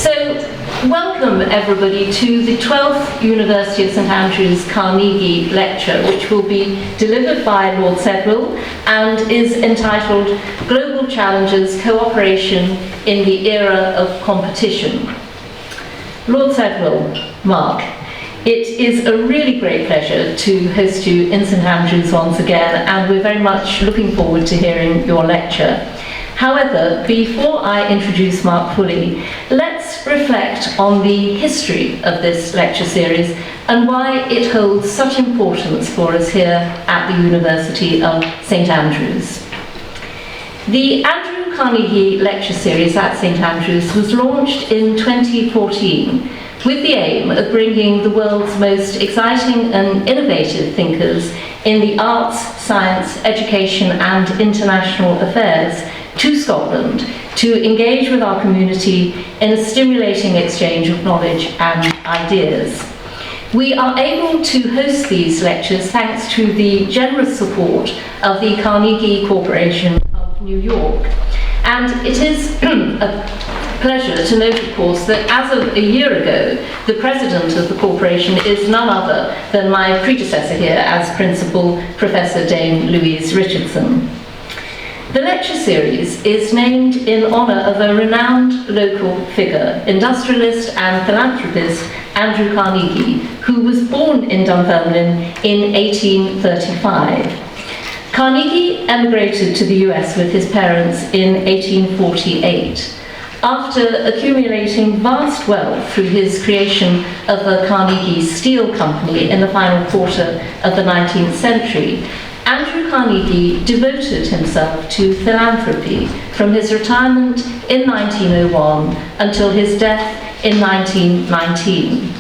So, welcome everybody to the 12th University of St Andrews Carnegie lecture, which will be delivered by Lord Sedwill and is entitled Global Challenges, Cooperation in the Era of Competition. Lord Sedwill, Mark, it is a really great pleasure to host you in St Andrews once again, and we're very much looking forward to hearing your lecture. However, before I introduce Mark fully, let's reflect on the history of this lecture series and why it holds such importance for us here at the University of St Andrews. The Andrew Carnegie Lecture Series at St Andrews was launched in 2014 with the aim of bringing the world's most exciting and innovative thinkers in the arts, science, education and international affairs to Scotland to engage with our community in a stimulating exchange of knowledge and ideas. We are able to host these lectures thanks to the generous support of the Carnegie Corporation of New York. And it is a pleasure to note, of course, that as of a year ago, the president of the corporation is none other than my predecessor here as principal, Professor Dame Louise Richardson. The lecture series is named in honour of a renowned local figure, industrialist and philanthropist Andrew Carnegie, who was born in Dunfermline in 1835. Carnegie emigrated to the US with his parents in 1848. After accumulating vast wealth through his creation of the Carnegie Steel Company in the final quarter of the 19th century, Andrew Carnegie devoted himself to philanthropy from his retirement in 1901 until his death in 1919,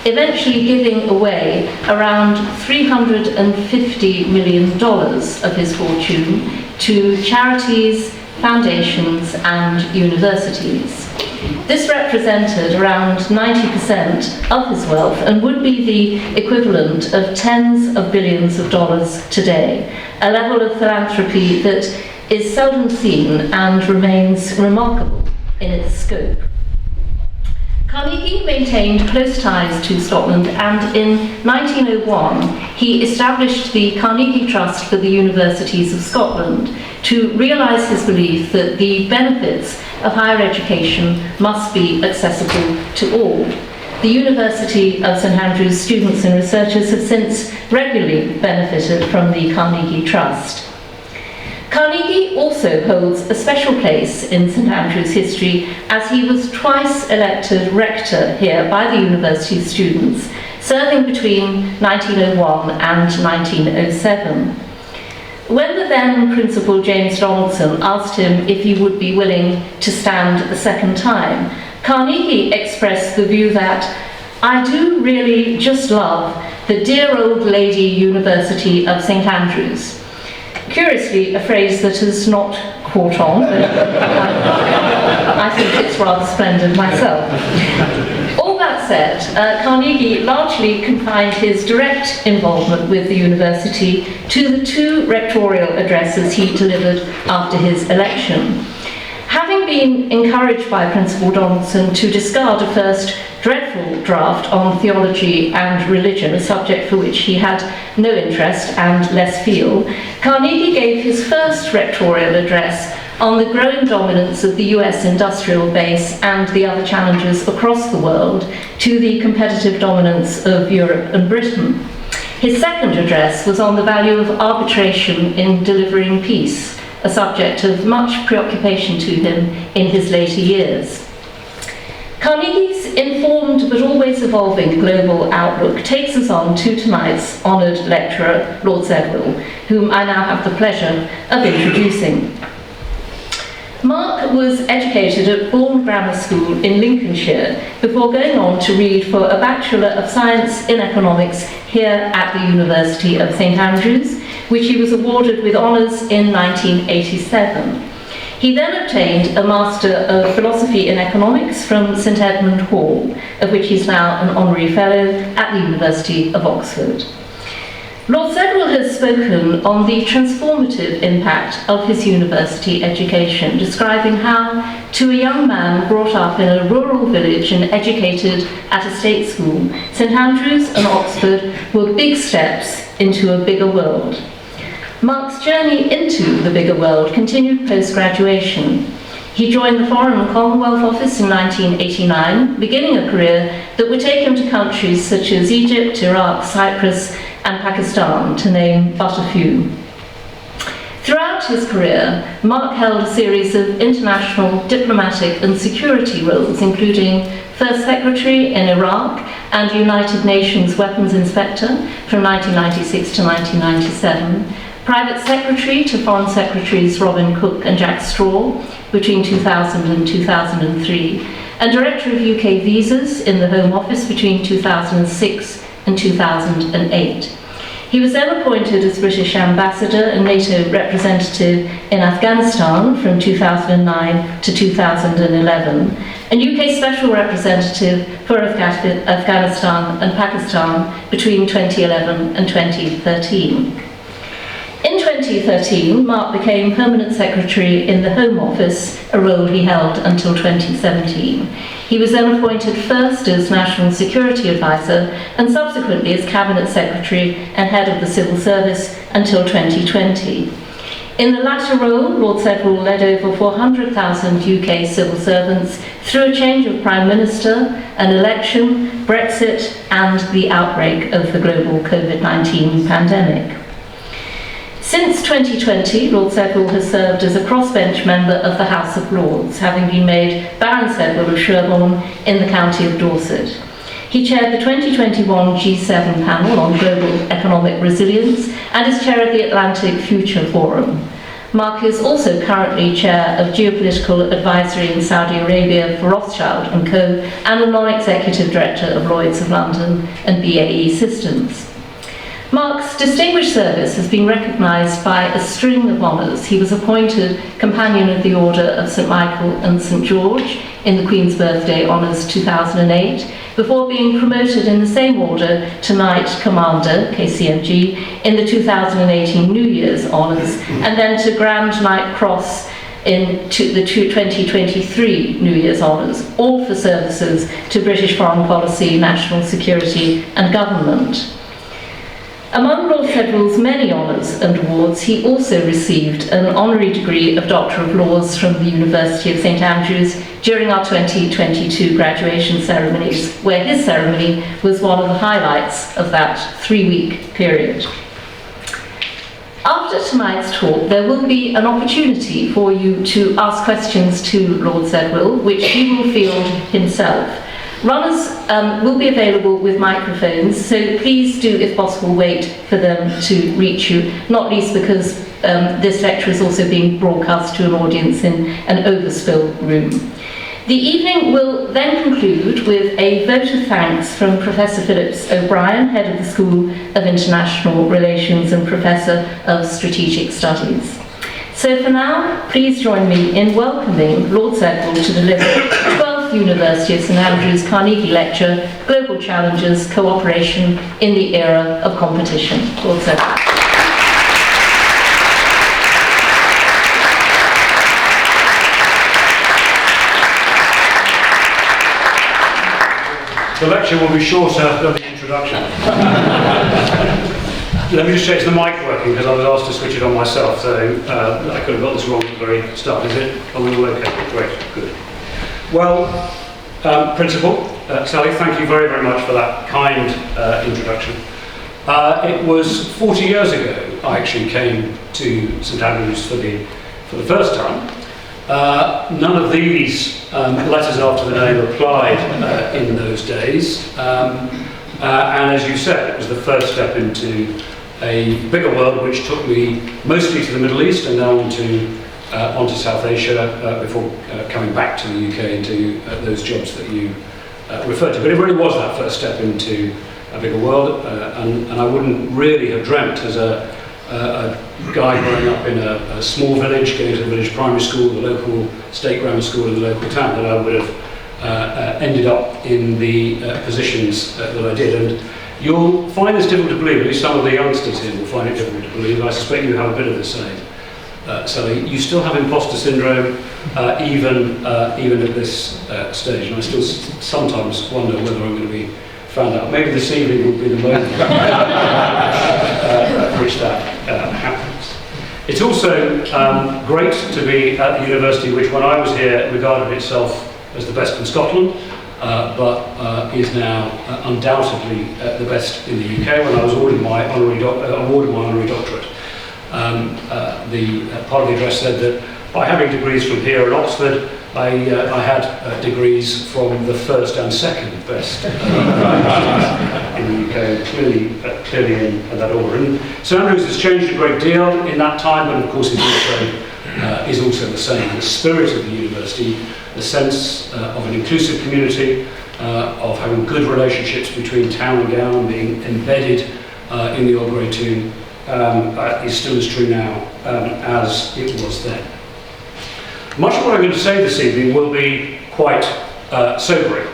eventually giving away around $350 million of his fortune to charities, foundations and universities. This represented around 90% of his wealth and would be the equivalent of tens of billions of dollars today, a level of philanthropy that is seldom seen and remains remarkable in its scope. Carnegie maintained close ties to Scotland, and in 1901 he established the Carnegie Trust for the Universities of Scotland to realise his belief that the benefits of higher education must be accessible to all. The University of St Andrews students and researchers have since regularly benefited from the Carnegie Trust. Carnegie also holds a special place in St Andrews history as he was twice elected rector here by the university students, serving between 1901 and 1907. When the then Principal James Donaldson asked him if he would be willing to stand a second time, Carnegie expressed the view that, "I do really just love the dear old lady University of St Andrews." Curiously, a phrase that has not caught on, but I think it's rather splendid myself. All that said, Carnegie largely confined his direct involvement with the university to the two rectorial addresses he delivered after his election. Having been encouraged by Principal Donaldson to discard a first dreadful draft on theology and religion, a subject for which he had no interest and less feel, Carnegie gave his first rectorial address on the growing dominance of the US industrial base and the other challenges across the world to the competitive dominance of Europe and Britain. His second address was on the value of arbitration in delivering peace, a subject of much preoccupation to him in his later years. Carnegie's informed but always evolving global outlook takes us on to tonight's honoured lecturer, Lord Sedwill, whom I now have the pleasure of introducing. Mark was educated at Bourne Grammar School in Lincolnshire before going on to read for a Bachelor of Science in Economics here at the University of St Andrews, which he was awarded with honours in 1987. He then obtained a Master of Philosophy in Economics from St Edmund Hall, of which he's now an Honorary Fellow at the University of Oxford. Lord Sedwill has spoken on the transformative impact of his university education, describing how, to a young man brought up in a rural village and educated at a state school, St Andrews and Oxford were big steps into a bigger world. Mark's journey into the bigger world continued post-graduation. He joined the Foreign and Commonwealth Office in 1989, beginning a career that would take him to countries such as Egypt, Iraq, Cyprus, and Pakistan, to name but a few. Throughout his career, Mark held a series of international diplomatic and security roles, including First Secretary in Iraq and United Nations Weapons Inspector from 1996 to 1997, Private Secretary to Foreign Secretaries Robin Cook and Jack Straw between 2000 and 2003, and Director of UK Visas in the Home Office between 2006 and 2008. He was then appointed as British Ambassador and NATO representative in Afghanistan from 2009 to 2011, and UK Special Representative for Afghanistan and Pakistan between 2011 and 2013. In 2013, Mark became Permanent Secretary in the Home Office, a role he held until 2017. He was then appointed first as National Security Advisor and subsequently as Cabinet Secretary and Head of the Civil Service until 2020. In the latter role, Lord Sedwill led over 400,000 UK civil servants through a change of Prime Minister, an election, Brexit, and the outbreak of the global COVID-19 pandemic. Since 2020, Lord Sedwill has served as a crossbench member of the House of Lords, having been made Baron Sedwill of Sherborne in the county of Dorset. He chaired the 2021 G7 panel on global economic resilience and is chair of the Atlantic Future Forum. Mark is also currently chair of Geopolitical Advisory in Saudi Arabia for Rothschild & Co. and a non-executive director of Lloyd's of London and BAE Systems. Mark's distinguished service has been recognised by a string of honours. He was appointed Companion of the Order of St Michael and St George in the Queen's Birthday Honours 2008, before being promoted in the same order to Knight Commander, KCMG, in the 2018 New Year's Honours, and then to Grand Knight Cross in the 2023 New Year's Honours, all for services to British foreign policy, national security and government. Among Lord Sedwill's many honours and awards, he also received an honorary degree of Doctor of Laws from the University of St Andrews during our 2022 graduation ceremonies, where his ceremony was one of the highlights of that 3-week period. After tonight's talk, there will be an opportunity for you to ask questions to Lord Sedwill, which he will field himself. Runners will be available with microphones, so please do, if possible, wait for them to reach you, not least because this lecture is also being broadcast to an audience in an overspill room. The evening will then conclude with a vote of thanks from Professor Phillips O'Brien, Head of the School of International Relations and Professor of Strategic Studies. So for now, please join me in welcoming Lord Sedwill to deliver the 12th University of St Andrews Carnegie Lecture, Global Challenges, Cooperation in the Era of Competition. Lord Sedwill. The lecture will be shorter than the introduction. Let me just check, is the mic working, because I was asked to switch it on myself, so I could have got this wrong at the very start. Is it? Are we all okay? Great, good. Well, Principal, Sally, thank you very, very much for that kind introduction. It was 40 years ago I actually came to St Andrews for the first time. None of these letters after the name applied in those days, and as you said, it was the first step into a bigger world which took me mostly to the Middle East and then onto South Asia before coming back to the UK and to those jobs that you referred to. But it really was that first step into a bigger world, and I wouldn't really have dreamt as a guy growing up in a small village, going to the village primary school, the local state grammar school in the local town, that I would have ended up in the positions that I did. And You'll find this difficult to believe, at least some of the youngsters here will find it difficult to believe. I suspect you have a bit of the same. Sally, you still have imposter syndrome, even at this stage, and I still sometimes wonder whether I'm going to be found out. Maybe this evening will be the moment at which that happens. It's also great to be at the university which, when I was here, regarded itself as the best in Scotland, but is now undoubtedly the best in the UK. When I was awarded my honorary doctorate, the part of the address said that by having degrees from here at Oxford, I had degrees from the first and second best in the UK, clearly in that order. And St Andrews has changed a great deal in that time, and of course is also the same. The spirit of the university, the sense of an inclusive community, of having good relationships between town and gown, being embedded in the old grey tomb, is still as true now as it was then. Much of what I'm going to say this evening will be quite sobering.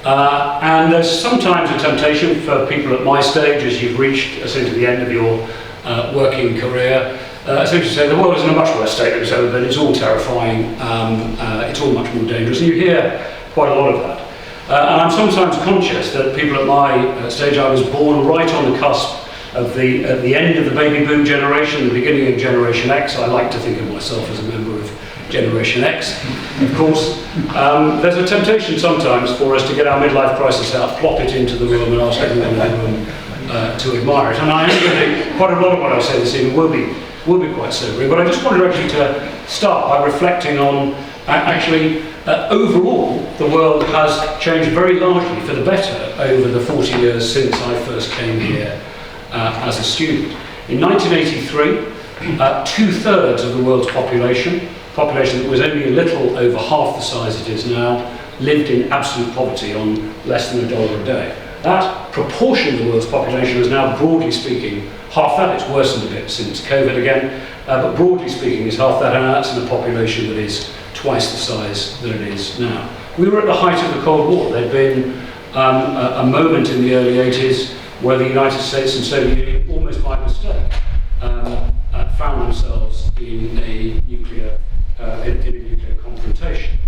And there's sometimes a temptation for people at my stage, as you've reached essentially the end of your working career, essentially to say the world is in a much worse state than it's ever been, it's all terrifying, it's all much more dangerous, and you hear quite a lot of that. And I'm sometimes conscious that people at my stage, I was born right on the cusp of at the end of the baby boom generation, the beginning of Generation X. I like to think of myself as a member of Generation X. Of course, there's a temptation sometimes for us to get our midlife crisis out, plop it into the room and ask everyone in the room to admire it. And I am going to, quite a lot of what I say this evening will be quite sobering, but I just wanted actually to start by reflecting on overall the world has changed very largely for the better over the 40 years since I first came here as a student. In 1983, 2/3 of the world's population that was only a little over half the size it is now, lived in absolute poverty on less than $1 a day. That proportion of the world's population is now, broadly speaking, half that. It's worsened a bit since COVID again, but broadly speaking is half that, and that's in a population that is twice the size that it is now. We were at the height of the Cold War. There'd been a moment in the early 80s where the United States and Soviet Union, almost by mistake, found themselves in a nuclear confrontation.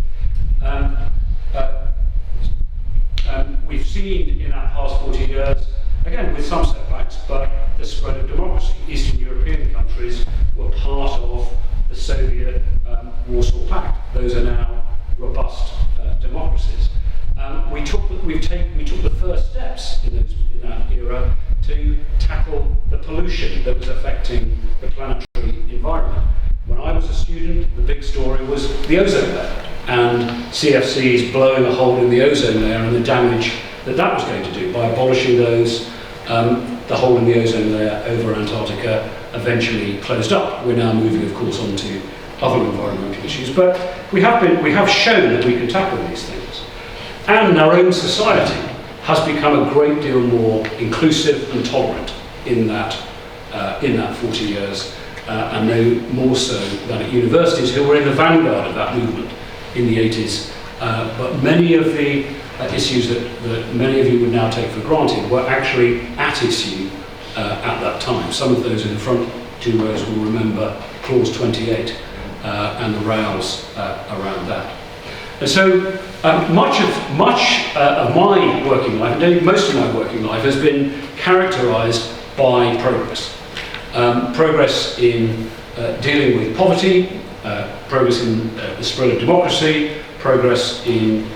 We've seen in that past 40 years, again with some setbacks, but the spread of democracy. Eastern European countries were part of the Soviet Warsaw Pact. Those are now robust democracies. We took the first steps in that era to tackle the pollution that was affecting the planetary environment. When I was a student, the big story was the ozone layer and CFCs blowing a hole in the ozone layer and the damage that was going to do. By abolishing those, the hole in the ozone layer over Antarctica eventually closed up. We're now moving, of course, on to other environmental issues, but we have shown that we can tackle these things. And our own society has become a great deal more inclusive and tolerant in that 40 years, and no more so than at universities, who were in the vanguard of that movement in the 80s. But many of the issues that many of you would now take for granted were actually at issue at that time. Some of those in the front two rows will remember Clause 28 and the rows around that. And so much of my working life, indeed most of my working life, has been characterised by progress. Progress in dealing with poverty, progress in the spread of democracy, progress in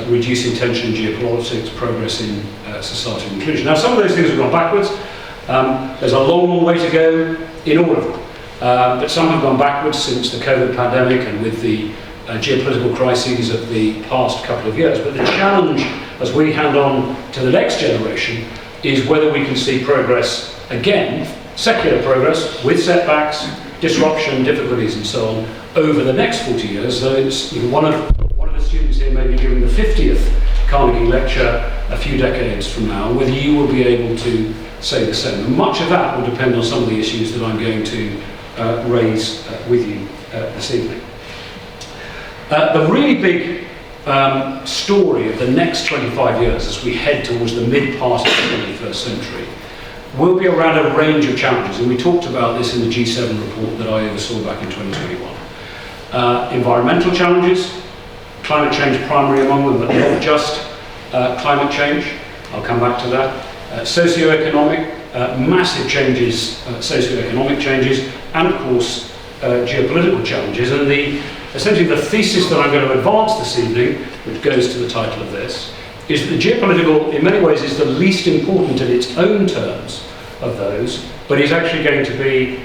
reducing tension in geopolitics, progress in societal inclusion. Now, some of those things have gone backwards. There's a long, long way to go in all of them. But some have gone backwards since the COVID pandemic and with the geopolitical crises of the past couple of years. But the challenge as we hand on to the next generation is whether we can see progress again, secular progress with setbacks, disruption, difficulties and so on, over the next 40 years. So it's one of the students here may be giving the 50th Carnegie lecture a few decades from now, whether you will be able to say the same. And much of that will depend on some of the issues that I'm going to raise with you this evening. The really big story of the next 25 years as we head towards the mid part of the 21st century will be around a range of challenges, and we talked about this in the G7 report that I oversaw back in 2021. Environmental challenges, climate change primary among them, but not just climate change. I'll come back to that. Socio-economic, massive changes, socio-economic changes, and of course geopolitical challenges. And essentially the thesis that I'm going to advance this evening, which goes to the title of this, is that the geopolitical in many ways is the least important in its own terms of those, but is actually going to be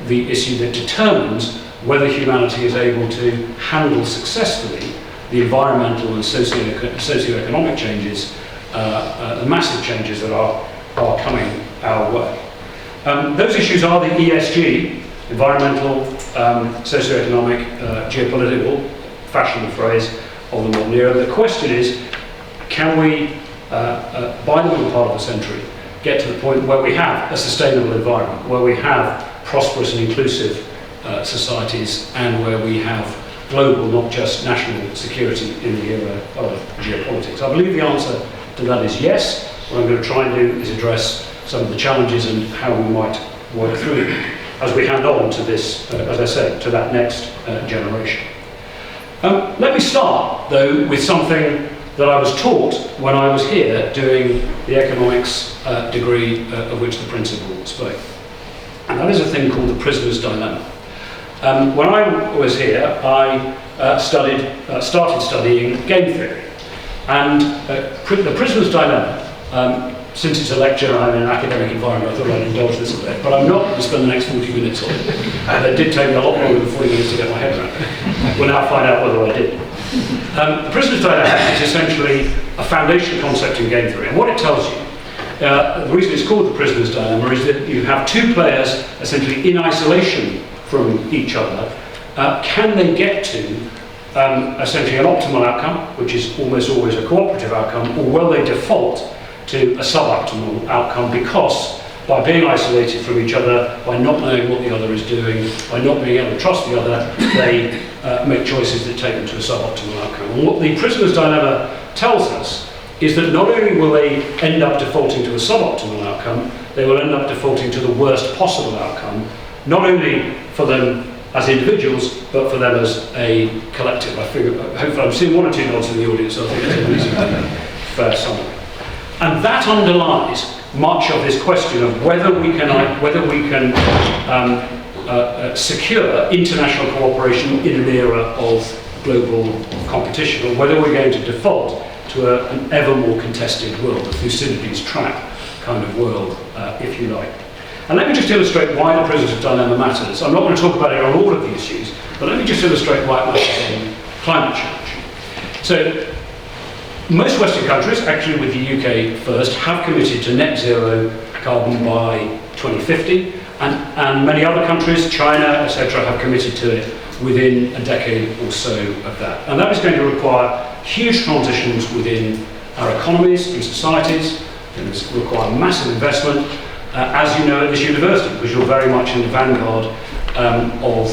the issue that determines whether humanity is able to handle successfully the environmental and socio-economic changes, the massive changes that are coming our way. Those issues are the ESG, environmental, socio-economic, geopolitical, fashion the phrase of the modern era. The question is, can we, by the middle part of the century, get to the point where we have a sustainable environment, where we have prosperous and inclusive societies, and where we have global, not just national security in the era of geopolitics? I believe the answer to that is yes. What I'm going to try and do is address some of the challenges and how we might work through them as we hand on to this, as I said, to that next generation. Let me start, though, with something that I was taught when I was here doing the economics degree of which the principal spoke. And that is a thing called the prisoner's dilemma. When I was here, I started studying game theory. And the prisoner's dilemma, since it's a lecture, I'm in an academic environment, I thought I'd indulge this a bit, but I'm not going to spend the next 40 minutes on it. It did take me a lot longer than 40 minutes to get my head around it. We'll now find out whether I did. The prisoner's dilemma is essentially a foundation concept in game theory, and what it tells you, the reason it's called the prisoner's dilemma is that you have two players essentially in isolation from each other. Can they get to essentially an optimal outcome, which is almost always a cooperative outcome, or will they default to a suboptimal outcome because by being isolated from each other, by not knowing what the other is doing, by not being able to trust the other, they make choices that take them to a suboptimal outcome. And what the prisoner's dilemma tells us is that not only will they end up defaulting to a suboptimal outcome, they will end up defaulting to the worst possible outcome, not only for them as individuals, but for them as a collective. I figure, hopefully I'm seeing one or two nods in the audience, so I think it's a reasonably fair summary. And that underlies much of this question of whether we can secure international cooperation in an era of global competition, or whether we're going to default to an ever more contested world, a Thucydides trap kind of world, if you like. And let me just illustrate why the prisoner's dilemma matters. I'm not going to talk about it on all of the issues, but let me just illustrate why it matters on climate change. So, most Western countries, actually with the UK first, have committed to net zero carbon by 2050, and many other countries, China, etc., have committed to it within a decade or so of that. And that is going to require huge transitions within our economies and societies. It's going to require massive investment, as you know at this university, because you're very much in the vanguard of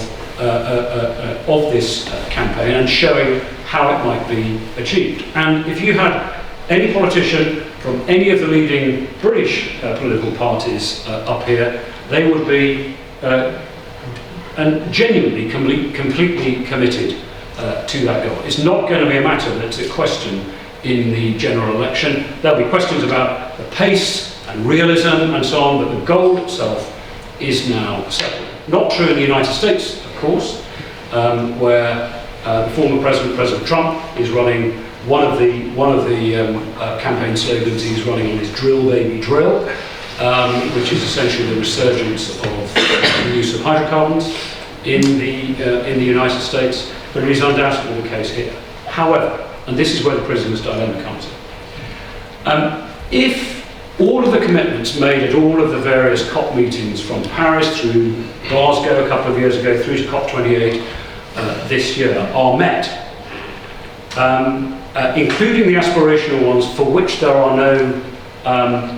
this campaign and showing how it might be achieved. And if you had any politician from any of the leading British political parties up here, they would be and genuinely completely committed to that goal. It's not going to be a matter that's a question in the general election. There'll be questions about the pace and realism and so on, but the goal itself is now settled. Not true in the United States, of course, where the former President Trump, is running one of the campaign slogans he's running on is "Drill, baby, drill," which is essentially the resurgence of the use of hydrocarbons in the United States, but it is undoubtedly the case here. However, and this is where the prisoner's dilemma comes in, if all of the commitments made at all of the various COP meetings from Paris through Glasgow a couple of years ago through to COP28 this year are met, including the aspirational ones for which there are no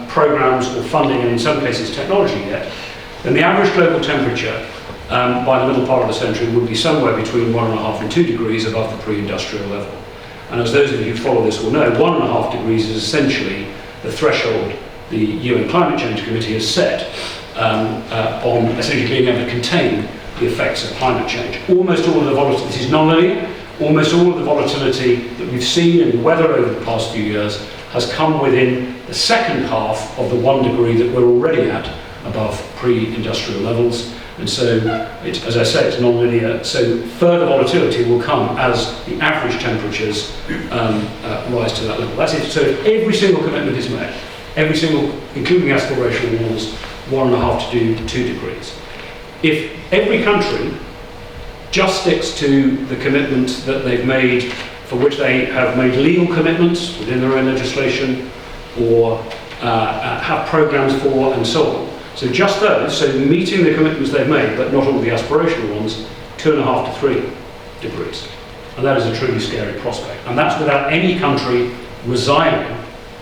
programs or funding and in some cases technology yet, then the average global temperature by the middle part of the century would be somewhere between 1.5 and 2 degrees above the pre-industrial level. And as those of you who follow this will know, 1.5 degrees is essentially the threshold the UN Climate Change Committee has set on essentially being able to contain the effects of climate change. Almost all of the volatility, this is non-linear, almost all of the volatility that we've seen in the weather over the past few years has come within the second half of the 1 degree that we're already at above pre-industrial levels. And so, as I say, it's non-linear, so further volatility will come as the average temperatures rise to that level. That's it. So if every single commitment is met, every single, including aspirational ones, 1.5 to 2 degrees. If every country just sticks to the commitment that they've made, for which they have made legal commitments within their own legislation, or have programs for, and so on. So just those, so meeting the commitments they've made, but not all the aspirational ones, 2.5 to 3 degrees. And that is a truly scary prospect. And that's without any country resigning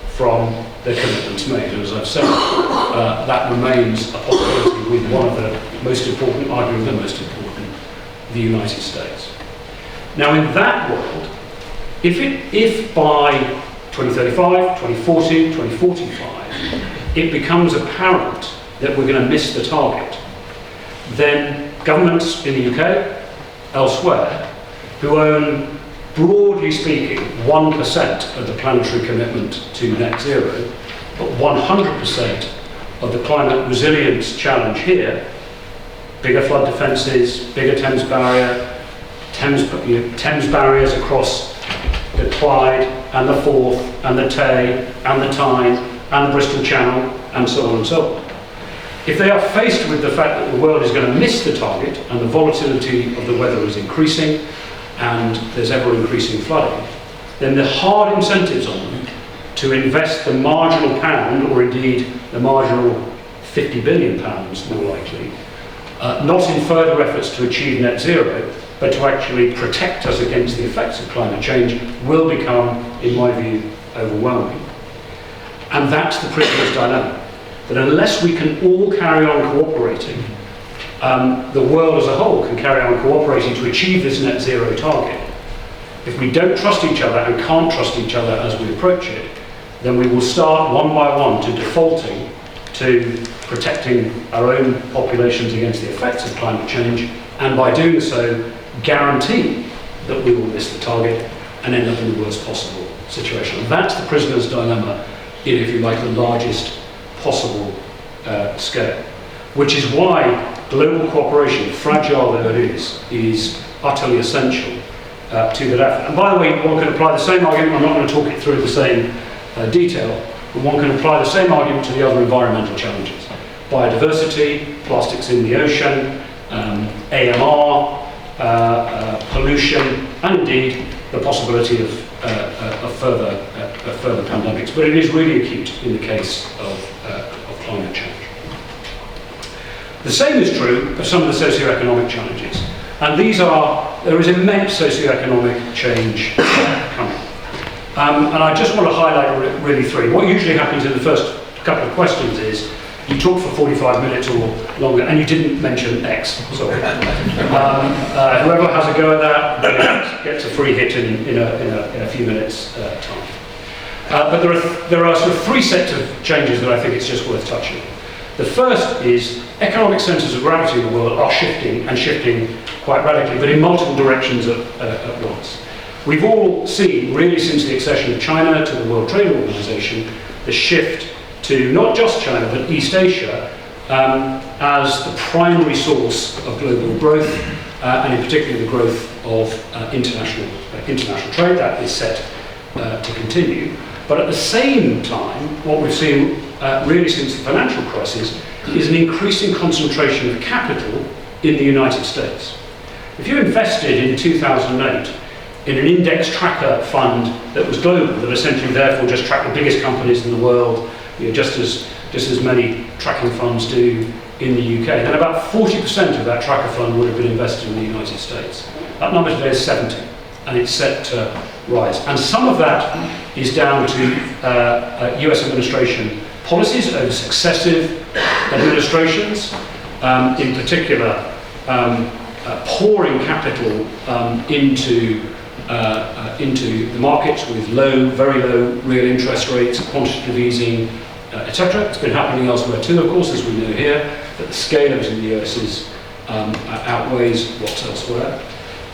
from the commitments made. And as I've said, that remains a possibility with one of the most important, arguably the most important, the United States. Now in that world, if by 2035, 2040, 2045, it becomes apparent that we're going to miss the target, then governments in the UK, elsewhere, who own, broadly speaking, 1% of the planetary commitment to net zero, but 100% of the climate resilience challenge here, bigger flood defences, bigger Thames barrier, Thames barriers across the Clyde and the Forth and the Tay and the Tyne and the Bristol Channel and so on and so on. If they are faced with the fact that the world is going to miss the target and the volatility of the weather is increasing and there's ever increasing flooding, then the hard incentives on them to invest the marginal pound, or indeed the marginal 50 billion pounds more likely, not in further efforts to achieve net zero, but to actually protect us against the effects of climate change, will become, in my view, overwhelming. And that's the prisoner's dilemma. That unless we can all carry on cooperating, the world as a whole can carry on cooperating to achieve this net zero target. If we don't trust each other and can't trust each other as we approach it, then we will start one by one to defaulting to protecting our own populations against the effects of climate change, and by doing so, guarantee that we will miss the target and end up in the worst possible situation. And that's the prisoner's dilemma in, if you like, the largest possible scale. Which is why global cooperation, fragile though it is utterly essential to that effort. And by the way, one can apply the same argument, I'm not going to talk it through in the same detail, but one can apply the same argument to the other environmental challenges. Biodiversity, plastics in the ocean, AMR, pollution, and indeed the possibility of further pandemics. But it is really acute in the case of climate change. The same is true of some of the socioeconomic challenges. And there is immense socioeconomic change coming. And I just want to highlight really three. What usually happens in the first couple of questions is you talk for 45 minutes or longer and you didn't mention X. Sorry. Whoever has a go at that gets a free hit in a few minutes time. But there are sort of three sets of changes that I think it's just worth touching. The first is economic centres of gravity in the world are shifting, and shifting quite radically, but in multiple directions at once. We've all seen, really since the accession of China to the World Trade Organization, the shift to not just China, but East Asia, as the primary source of global growth, and in particular the growth of international trade. That is set to continue. But at the same time, what we've seen really since the financial crisis is an increasing concentration of capital in the United States. If you invested in 2008 in an index tracker fund that was global, that essentially therefore just tracked the biggest companies in the world, just as many tracking funds do in the UK, then about 40% of that tracker fund would have been invested in the United States. That number today is 70, and it's set to rise. And some of that is down to US administration policies over successive administrations, in particular pouring capital into into the markets with very low real interest rates, quantitative easing, etc. It's been happening elsewhere too, of course, as we know here, but the scale of it in the US outweighs what's elsewhere.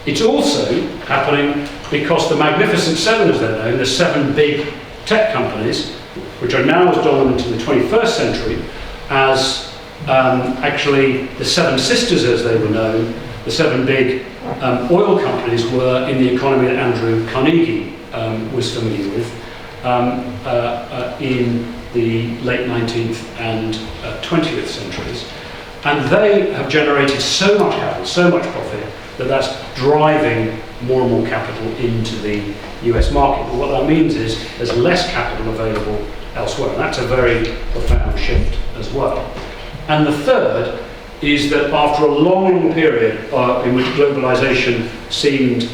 It's also happening because the Magnificent Seven, as they're known, the 7 big tech companies, which are now as dominant in the 21st century as actually the 7 sisters, as they were known, the 7 big oil companies were in the economy that Andrew Carnegie was familiar with in the late 19th and 20th centuries. And they have generated so much capital, so much profit, that that's driving more and more capital into the US market. But what that means is there's less capital available elsewhere. And that's a very profound shift as well. And the third is that after a long period in which globalization seemed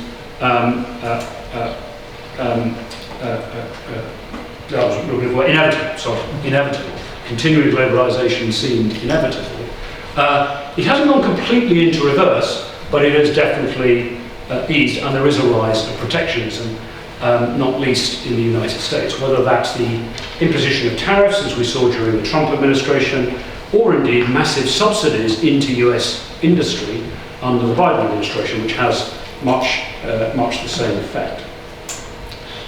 inevitable, continuing globalization seemed inevitable. It hasn't gone completely into reverse, but it has definitely eased, and there is a rise of protectionism, not least in the United States, whether that's the imposition of tariffs, as we saw during the Trump administration, or indeed massive subsidies into US industry under the Biden administration, which has much the same effect.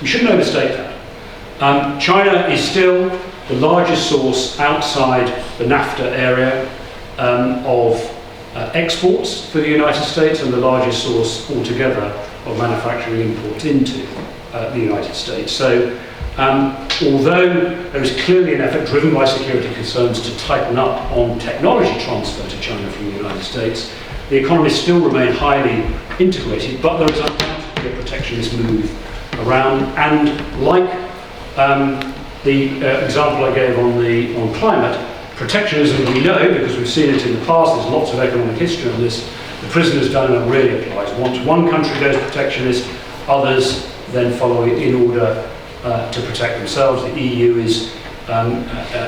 We shouldn't overstate that. China is still the largest source outside the NAFTA area of exports for the United States, and the largest source altogether of manufacturing imports into the United States. So although there is clearly an effort driven by security concerns to tighten up on technology transfer to China from the United States, the economies still remain highly integrated, but there is undoubtedly a protectionist move around. And like the example I gave on climate, protectionism, we know, because we've seen it in the past, there's lots of economic history on this, the prisoner's dilemma really applies. Once one country goes protectionist, others then follow it in order to protect themselves. The EU is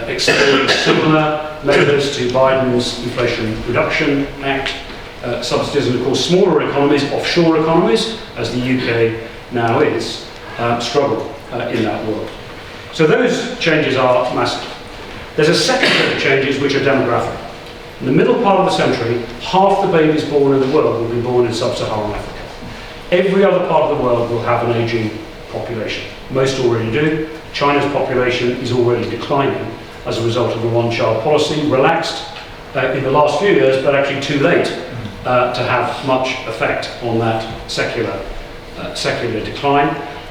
exploring similar measures to Biden's Inflation Reduction Act subsidies, and of course smaller economies, offshore economies, as the UK now is, struggle in that world. So those changes are massive. There's a second set of changes which are demographic. In the middle part of the century, half the babies born in the world will be born in sub-Saharan Africa. Every other part of the world will have an ageing population. Most already do. China's population is already declining as a result of the one-child policy, relaxed in the last few years, but actually too late to have much effect on that secular decline.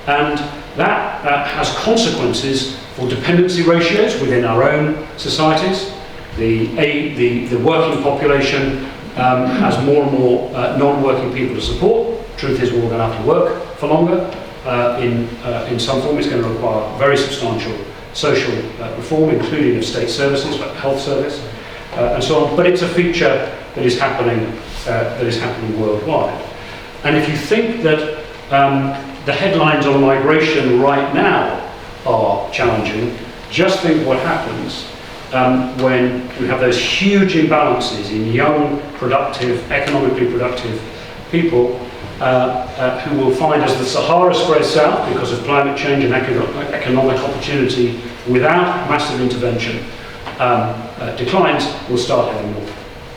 And that has consequences for dependency ratios within our own societies. The working population has more and more non-working people to support. Truth is, we're all going to have to work for longer in some form. It's going to require very substantial social reform, including of state services like health service and so on. But it's a feature that is happening worldwide. And if you think that the headlines on migration right now are challenging, just think what happens when we have those huge imbalances in young, productive, economically productive people who will find, as the Sahara spreads south because of climate change and economic opportunity without massive intervention, declines, will start having more.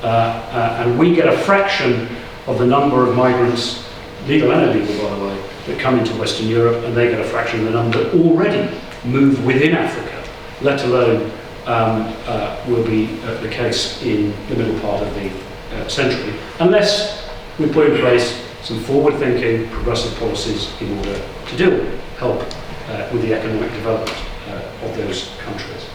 And we get a fraction of the number of migrants, legal and illegal by the way, that come into Western Europe, and they get a fraction of the number that already move within Africa, let alone will be the case in the middle part of the century, unless we put in place some forward-thinking, progressive policies in order to deal with it, help with the economic development of those countries.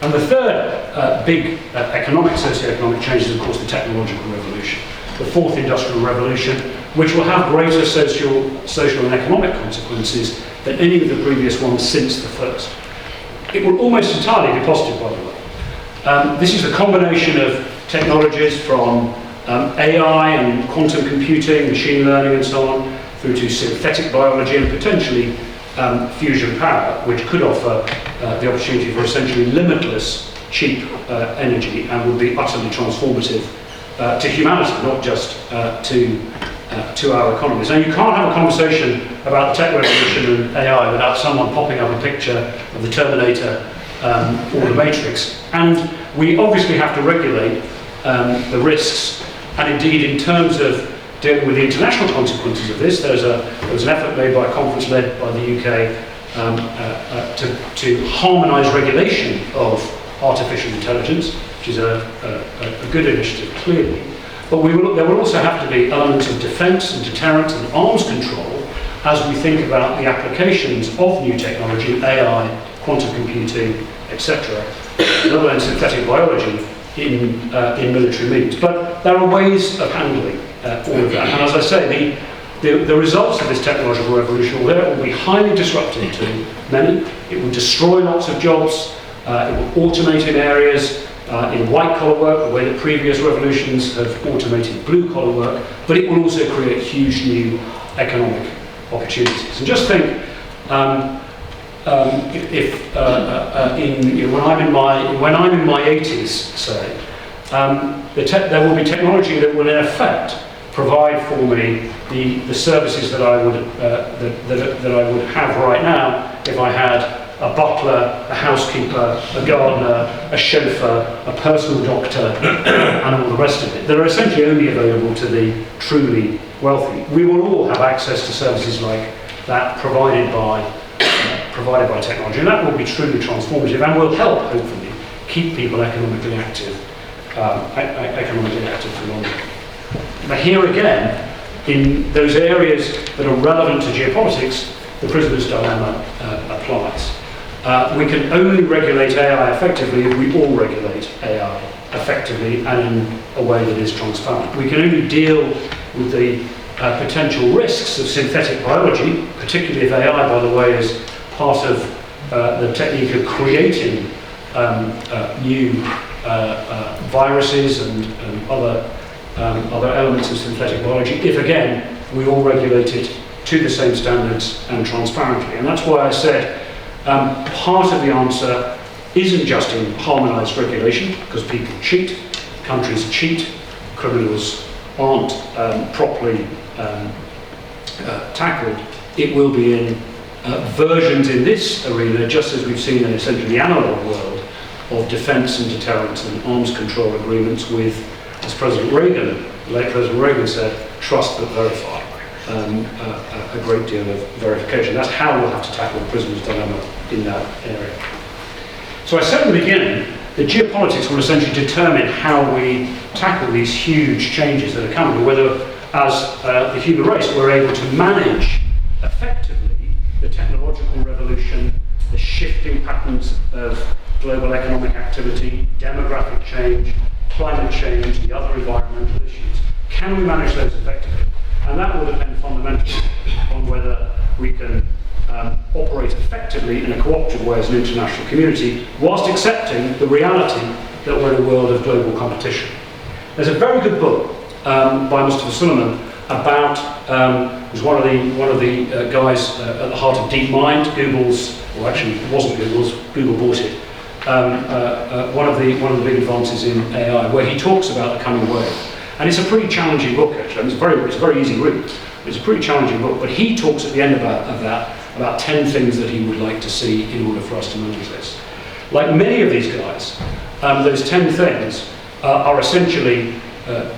And the third big socio-economic change is, of course, the technological revolution, the fourth industrial revolution, which will have greater social and economic consequences than any of the previous ones since the first. It will almost entirely be positive, by the way. This is a combination of technologies from AI and quantum computing, machine learning and so on, through to synthetic biology and potentially fusion power, which could offer the opportunity for essentially limitless, cheap energy, and would be utterly transformative to humanity, not just to to our economies. Now, you can't have a conversation about the tech revolution and AI without someone popping up a picture of the Terminator or the Matrix. And we obviously have to regulate the risks, and indeed in terms of dealing with the international consequences of this, there was an effort made by a conference led by the UK to harmonise regulation of artificial intelligence, which is a good initiative, clearly. But there will also have to be elements of defence and deterrence and arms control as we think about the applications of new technology, AI, quantum computing, etc., another than synthetic biology in military means. But there are ways of handling all of that. And as I say, the results of this technological revolution will be highly disruptive to many. It will destroy lots of jobs. It will automate in areas in white-collar work, the way that previous revolutions have automated blue-collar work, but it will also create huge new economic opportunities. And just think, when I'm in my 80s, say, there will be technology that will in effect provide for me the services that I would have right now if I had a butler, a housekeeper, a gardener, a chauffeur, a personal doctor, and all the rest of it. That are essentially only available to the truly wealthy. We will all have access to services like that provided by technology, and that will be truly transformative and will help, hopefully, keep people economically active for longer. But here again, in those areas that are relevant to geopolitics, the prisoner's dilemma applies. We can only regulate AI effectively if we all regulate AI effectively and in a way that is transparent. We can only deal with the potential risks of synthetic biology, particularly if AI, by the way, is part of the technique of creating new viruses and other elements of synthetic biology, if again we all regulate it to the same standards and transparently. And that's why I said part of the answer isn't just in harmonised regulation, because people cheat, countries cheat, criminals aren't properly tackled. It will be in versions in this arena, just as we've seen in essentially the analogue world of defence and deterrence and arms control agreements with, as President Reagan, late President Reagan said, trust but verify. A great deal of verification. That's how we'll have to tackle the prisoner's dilemma in that area. So I said at the beginning that geopolitics will essentially determine how we tackle these huge changes that are coming, whether as the human race we're able to manage effectively the technological revolution, the shifting patterns of global economic activity, demographic change, climate change, the other environmental issues. Can we manage those effectively? And that will depend fundamentally on whether we can operate effectively in a cooperative way as an international community, whilst accepting the reality that we're in a world of global competition. There's a very good book by Mustafa Suleyman about, was one of the guys at the heart of DeepMind, Google's, or actually it wasn't Google's, Google bought it. One of the big advances in AI, where he talks about the coming wave. And it's a pretty challenging book, actually. I mean, it's a very easy read. It's a pretty challenging book, but he talks at the end of that about 10 things that he would like to see in order for us to manage this. Like many of these guys, those 10 things are essentially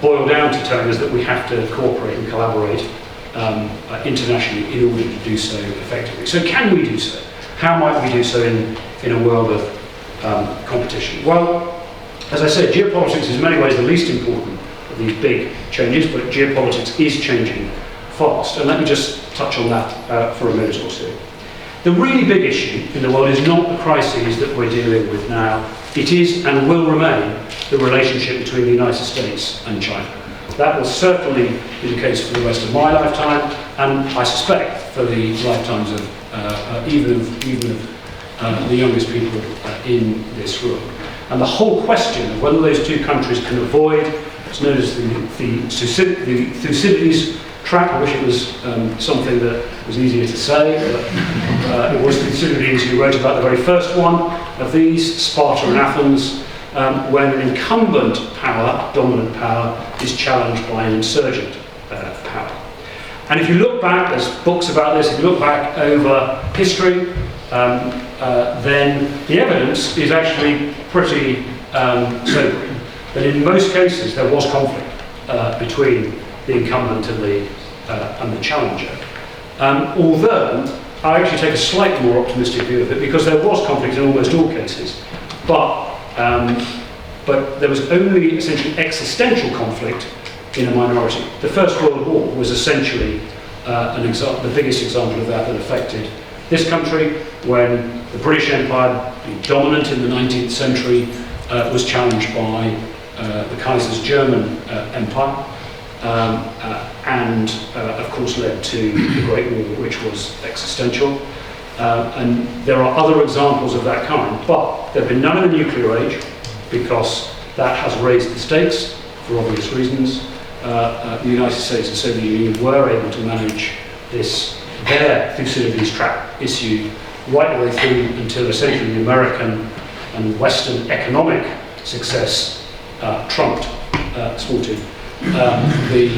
boiled down to telling us that we have to cooperate and collaborate internationally in order to do so effectively. So can we do so? How might we do so in a world of competition? Well, as I said, geopolitics is in many ways the least important of these big changes, but geopolitics is changing fast. And let me just touch on that for a minute or two. The really big issue in the world is not the crises that we're dealing with now. It is and will remain the relationship between the United States and China. That will certainly be the case for the rest of my lifetime, and I suspect for the lifetimes of even of the youngest people in this room. And the whole question of whether those two countries can avoid what's known as the Thucydides trap. I wish it was something that was easier to say, but it was Thucydides who wrote about the very first one of these, Sparta and Athens, when an incumbent power, dominant power, is challenged by an insurgent power. And if you look back, there's books about this, if you look back over history, then the evidence is actually pretty sobering. That in most cases there was conflict between the incumbent and the challenger. Although I actually take a slightly more optimistic view of it, because there was conflict in almost all cases, but there was only essentially existential conflict in a minority. The First World War was essentially the biggest example of that affected this country, when the British Empire, being dominant in the 19th century, was challenged by the Kaiser's German Empire, and of course led to the Great War, which was existential. And there are other examples of that kind, but there have been none in the nuclear age, because that has raised the stakes for obvious reasons. The United States and Soviet Union were able to manage their Thucydides trap issue right the way through until essentially the American and Western economic success trumped, thwarted the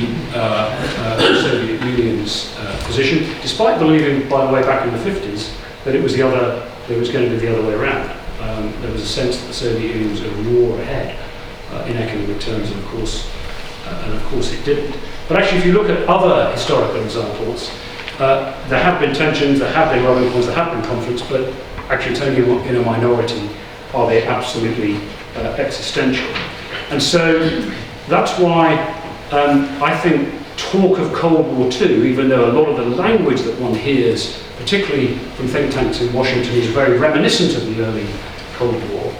Soviet Union's position, despite believing, by the way, back in the 50s, that it was going to be the other way around. There was a sense that the Soviet Union was going to roar ahead in economic terms, and of course it didn't. But actually, if you look at other historical examples, there have been tensions, there have been rallying points, there have been conflicts, but actually it's only in a minority are they absolutely existential. And so that's why I think talk of Cold War II, even though a lot of the language that one hears, particularly from think tanks in Washington, is very reminiscent of the early Cold War.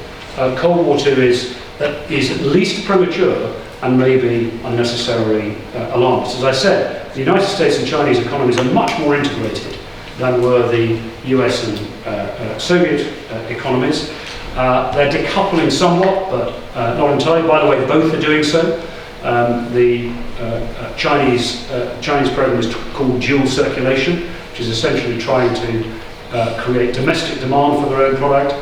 Cold War II is at least premature and maybe unnecessarily alarmist. As I said, the United States and Chinese economies are much more integrated than were the US and Soviet economies. They're decoupling somewhat, but not entirely. By the way, both are doing so. The Chinese program is called dual circulation, which is essentially trying to create domestic demand for their own product,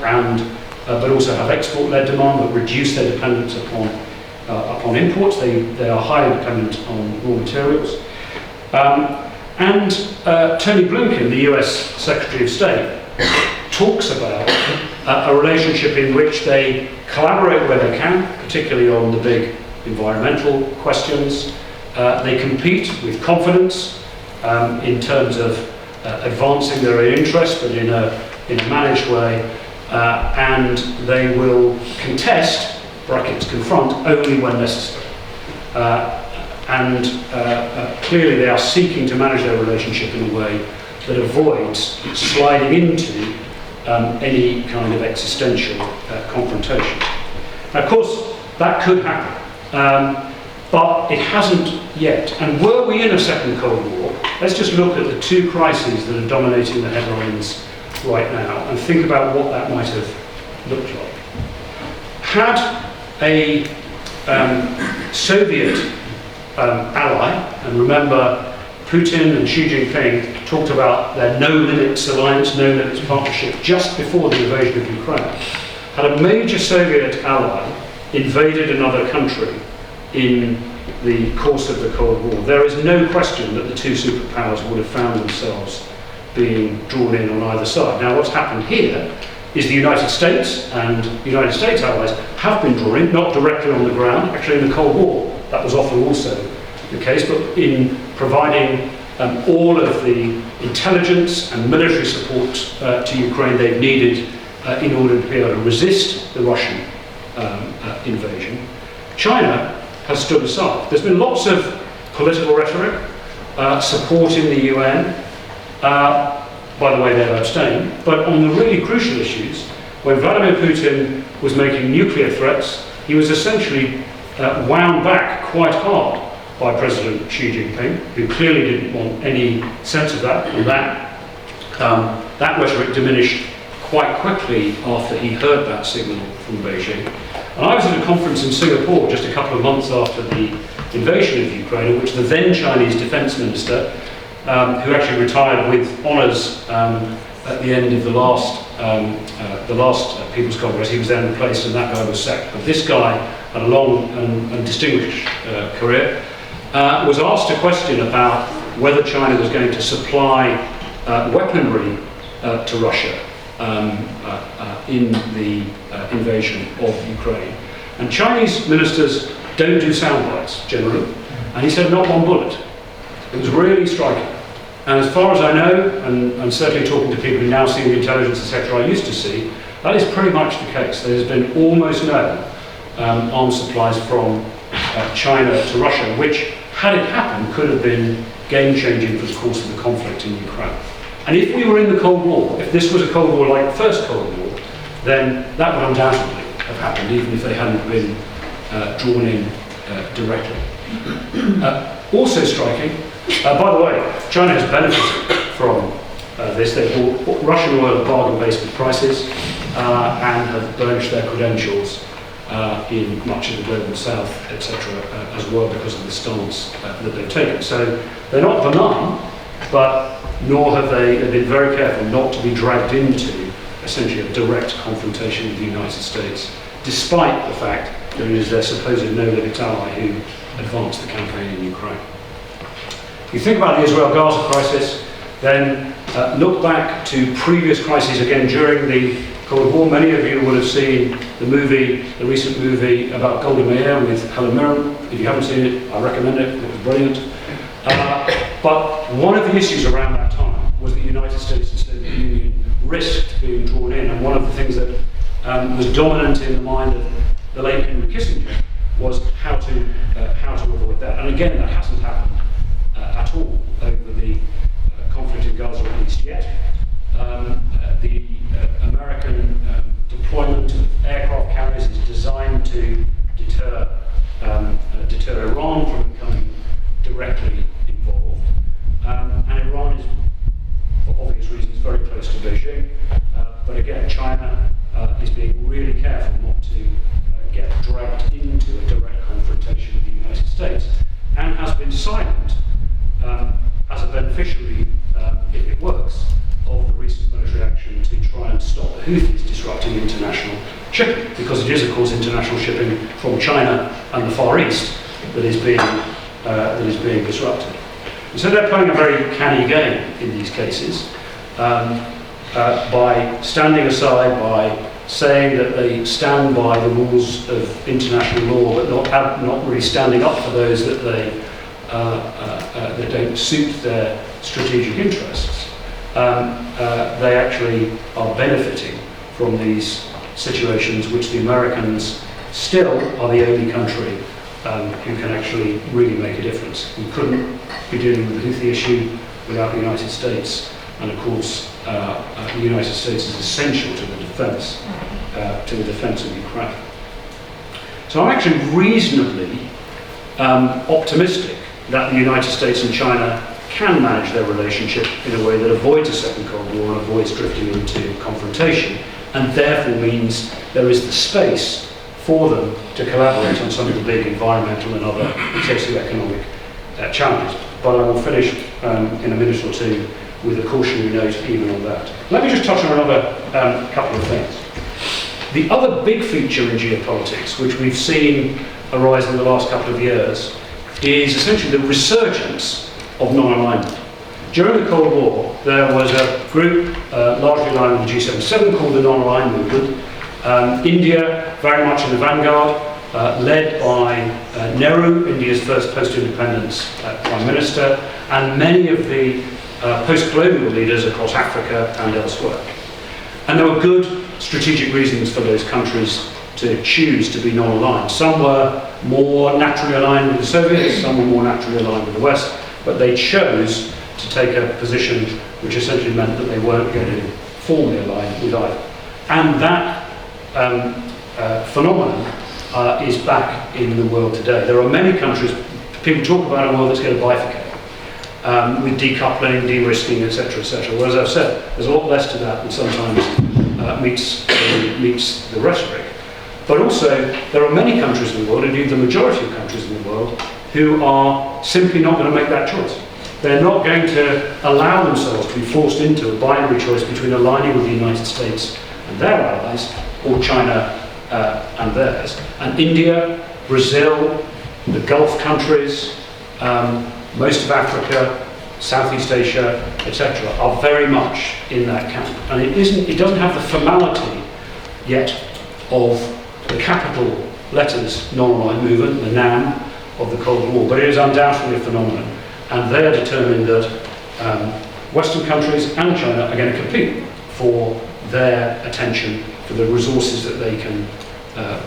but also have export-led demand, but reduce their dependence upon imports. They are highly dependent on raw materials. And Tony Blinken, the US Secretary of State, talks about a relationship in which they collaborate where they can, particularly on the big environmental questions. They compete with confidence in terms of advancing their own interests, but in a managed way, and they will contest, brackets confront, only when necessary. And clearly they are seeking to manage their relationship in a way that avoids sliding into any kind of existential confrontation. Now, of course, that could happen, but it hasn't yet. And were we in a second Cold War, let's just look at the two crises that are dominating the headlines right now and think about what that might have looked like. Had a Soviet ally, and remember Putin and Xi Jinping talked about their no-limits alliance, no-limits partnership just before the invasion of Ukraine, had a major Soviet ally invaded another country in the course of the Cold War, there is no question that the two superpowers would have found themselves being drawn in on either side. Now, what's happened here is the United States and United States allies have been drawn in, not directly on the ground. Actually, in the Cold War, that was often also the case, but in providing all of the intelligence and military support to Ukraine they've needed in order to be able to resist the Russian invasion. China has stood aside. There's been lots of political rhetoric, support in the UN. By the way, they've abstained. But on the really crucial issues, when Vladimir Putin was making nuclear threats, he was essentially wound back quite hard by President Xi Jinping, who clearly didn't want any sense of that. And that rhetoric diminished quite quickly after he heard that signal from Beijing. And I was at a conference in Singapore just a couple of months after the invasion of Ukraine, in which the then Chinese defense minister, who actually retired with honours at the end of the last People's Congress. He was then replaced and that guy was sacked. But this guy had a long and distinguished career. Was asked a question about whether China was going to supply weaponry to Russia in the invasion of Ukraine. And Chinese ministers don't do sound bites generally, and he said not one bullet. It was really striking. And as far as I know, and certainly talking to people who now see the intelligence, etc., I used to see, that is pretty much the case. There's been almost no arms supplies from China to Russia, which, had it happened, could have been game-changing for the course of the conflict in Ukraine. And if we were in the Cold War, if this was a Cold War like the first Cold War, then that would undoubtedly have happened, even if they hadn't been drawn in directly. Also striking, by the way, China has benefited from this. They bought Russian oil at bargain basement prices and have burnished their credentials in much of the global south, etc., as well, because of the stance that they've taken. So they're not benign, but nor have they've been very careful not to be dragged into essentially a direct confrontation with the United States, despite the fact that it is their supposed no-limits ally who advanced the campaign in Ukraine. If you think about the Israel-Gaza crisis, then look back to previous crises, again during the Cold War. Many of you will have seen the recent movie about Golda Meir with Helen Mirren. If you haven't seen it, I recommend it. It was brilliant. But one of the issues around that time was the United States and Soviet Union risked being drawn in, and one of the things that was dominant in the mind of the late Henry Kissinger was how to avoid that. And again, that hasn't happened at all over the conflict in Gaza, at least yet. The American deployment of aircraft carriers is designed to deter Iran from becoming directly involved. And Iran is, for obvious reasons, very close to Beijing. But again, China is being really careful not to get dragged into a direct confrontation with the United States, and has been silent as a beneficiary, if it works, of the recent military action to try and stop the Houthis disrupting international shipping, because it is, of course, international shipping from China and the Far East that is being disrupted. And so they're playing a very canny game in these cases by standing aside, by saying that they stand by the rules of international law, but not really standing up for those that that don't suit their strategic interests. They actually are benefiting from these situations, which the Americans still are the only country who can actually really make a difference. We couldn't be dealing with the Houthi issue without the United States, and of course the United States is essential to the defence of Ukraine. So I'm actually reasonably optimistic that the United States and China can manage their relationship in a way that avoids a second Cold War and avoids drifting into confrontation, and therefore means there is the space for them to collaborate on some of the big environmental and other socio-economic challenges. But I will finish in a minute or two with a cautionary note even on that. Let me just touch on another couple of things. The other big feature in geopolitics, which we've seen arise in the last couple of years, is essentially the resurgence of non-alignment. During the Cold War, there was a group largely aligned with the G77 called the Non-Aligned Movement. India, very much in the vanguard, led by Nehru, India's first post-independence Prime Minister, and many of the post-colonial leaders across Africa and elsewhere. And there were good strategic reasons for those countries to choose to be non-aligned. Some were more naturally aligned with the Soviets, some were more naturally aligned with the West, but they chose to take a position which essentially meant that they weren't going to formally align with either. And that phenomenon is back in the world today. There are many countries, people talk about a world that's going to bifurcate, with decoupling, de-risking, etc., etc. Well, as I've said, there's a lot less to that than sometimes meets the rhetoric. But also, there are many countries in the world, indeed the majority of countries in the world, who are simply not going to make that choice. They're not going to allow themselves to be forced into a binary choice between aligning with the United States and their allies, or China and theirs. And India, Brazil, the Gulf countries, most of Africa, Southeast Asia, etc., are very much in that camp. And it doesn't have the formality yet of the capital letters non-aligned movement, the NAM of the Cold War, but it is undoubtedly a phenomenon. And they are determined that Western countries and China are going to compete for their attention, for the resources that they can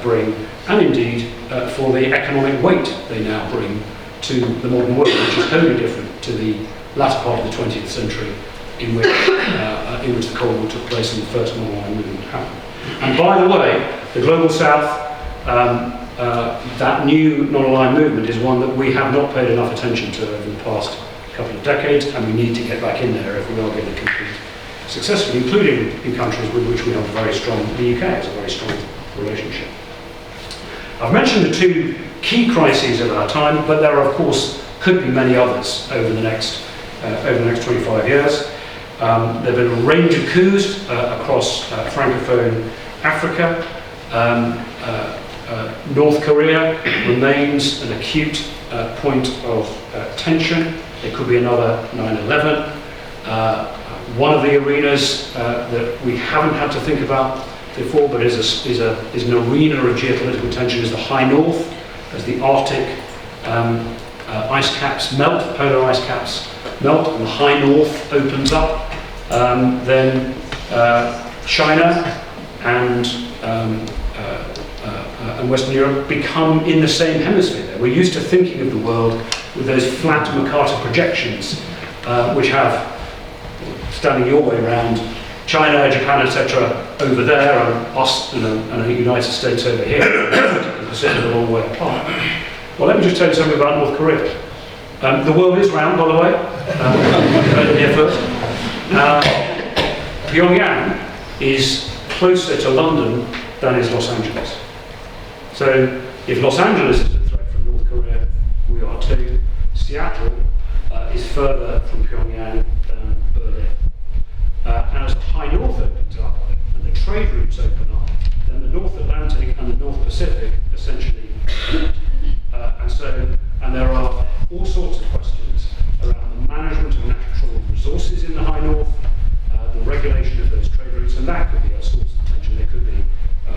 bring, and indeed for the economic weight they now bring to the modern world, which is totally different to the latter part of the 20th century in which the Cold War took place and the first non-aligned movement happened. And by the way, the Global South, that new non-aligned movement is one that we have not paid enough attention to over the past couple of decades, and we need to get back in there if we are going to compete successfully, including in countries with which we have a very strong, the UK has a very strong relationship. I've mentioned the two key crises of our time, but there are, of course, could be many others over the next 25 years. There have been a range of coups across Francophone Africa. North Korea remains an acute point of tension. It could be another 9/11. One of the arenas that we haven't had to think about before, but is an arena of geopolitical tension, is the High North, as the Arctic ice caps melt, polar ice caps melt, and the High North opens up. Then China and Western Europe become in the same hemisphere there. We're used to thinking of the world with those flat Mercator projections, which have, standing your way around, China, Japan, etc. over there, and us and the United States over here, considered a long way apart. Well, let me just tell you something about North Korea. The world is round, by the way. Here first. Pyongyang is closer to London than is Los Angeles. So if Los Angeles is a threat from North Korea, we are too. Seattle is further from Pyongyang than Berlin. And as the High North opens up and the trade routes open up, then the North Atlantic and the North Pacific essentially connect. And there are all sorts of questions around the management of natural resources in the High North, the regulation of those trade routes, and that could be a source of tension. There could be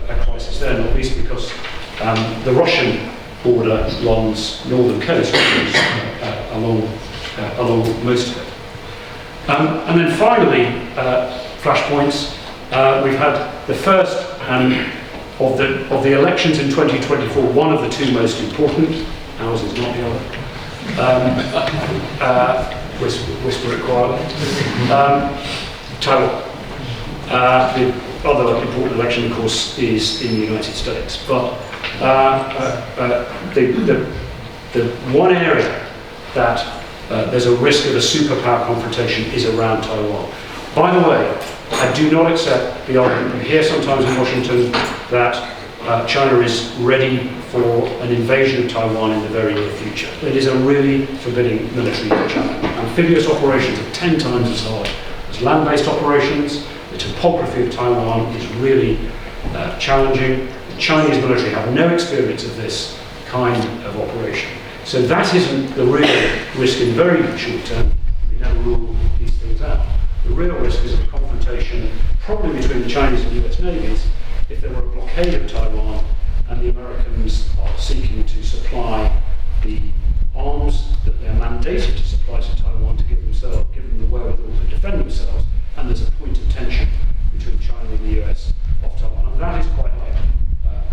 a crisis there, not least because the Russian border along northern coast along most of it. And then finally, flashpoints. We've had the first of the elections in 2024. One of the two most important. Ours is not the other. Whisper it quietly. Taiwan. The other important election, of course, is in the United States. But the one area that there's a risk of a superpower confrontation is around Taiwan. By the way, I do not accept the argument we hear sometimes in Washington that China is ready for an invasion of Taiwan in the very near future. It is a really forbidding military challenge. Amphibious operations are 10 times as hard as land-based operations. The topography of Taiwan is really challenging. The Chinese military have no experience of this kind of operation. So that isn't the real risk in the very short term. We never rule these things out. The real risk is a confrontation, probably between the Chinese and US navies, if there were a blockade of Taiwan and the Americans are seeking to supply the arms that they're mandated to supply to Taiwan to give them the wherewithal to defend themselves, and there's a point of tension between China and the US off Taiwan. And that is quite likely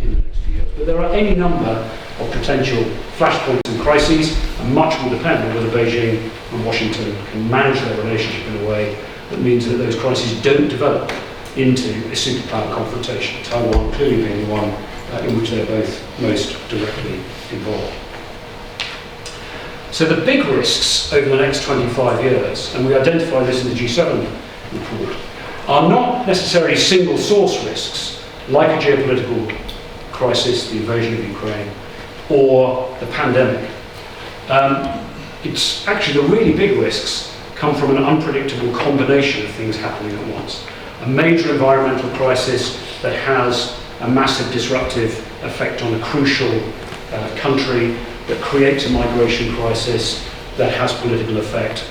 in the next few years. But there are any number of potential flashpoints and crises, and much will depend on whether Beijing and Washington can manage their relationship in a way that means that those crises don't develop into a superpower confrontation, Taiwan clearly being the one in which they're both most directly involved. So the big risks over the next 25 years, and we identify this in the G7 report, are not necessarily single source risks, like a geopolitical crisis, the invasion of Ukraine, or the pandemic. It's actually the really big risks come from an unpredictable combination of things happening at once. A major environmental crisis that has a massive disruptive effect on a crucial country, that creates a migration crisis, that has political effect,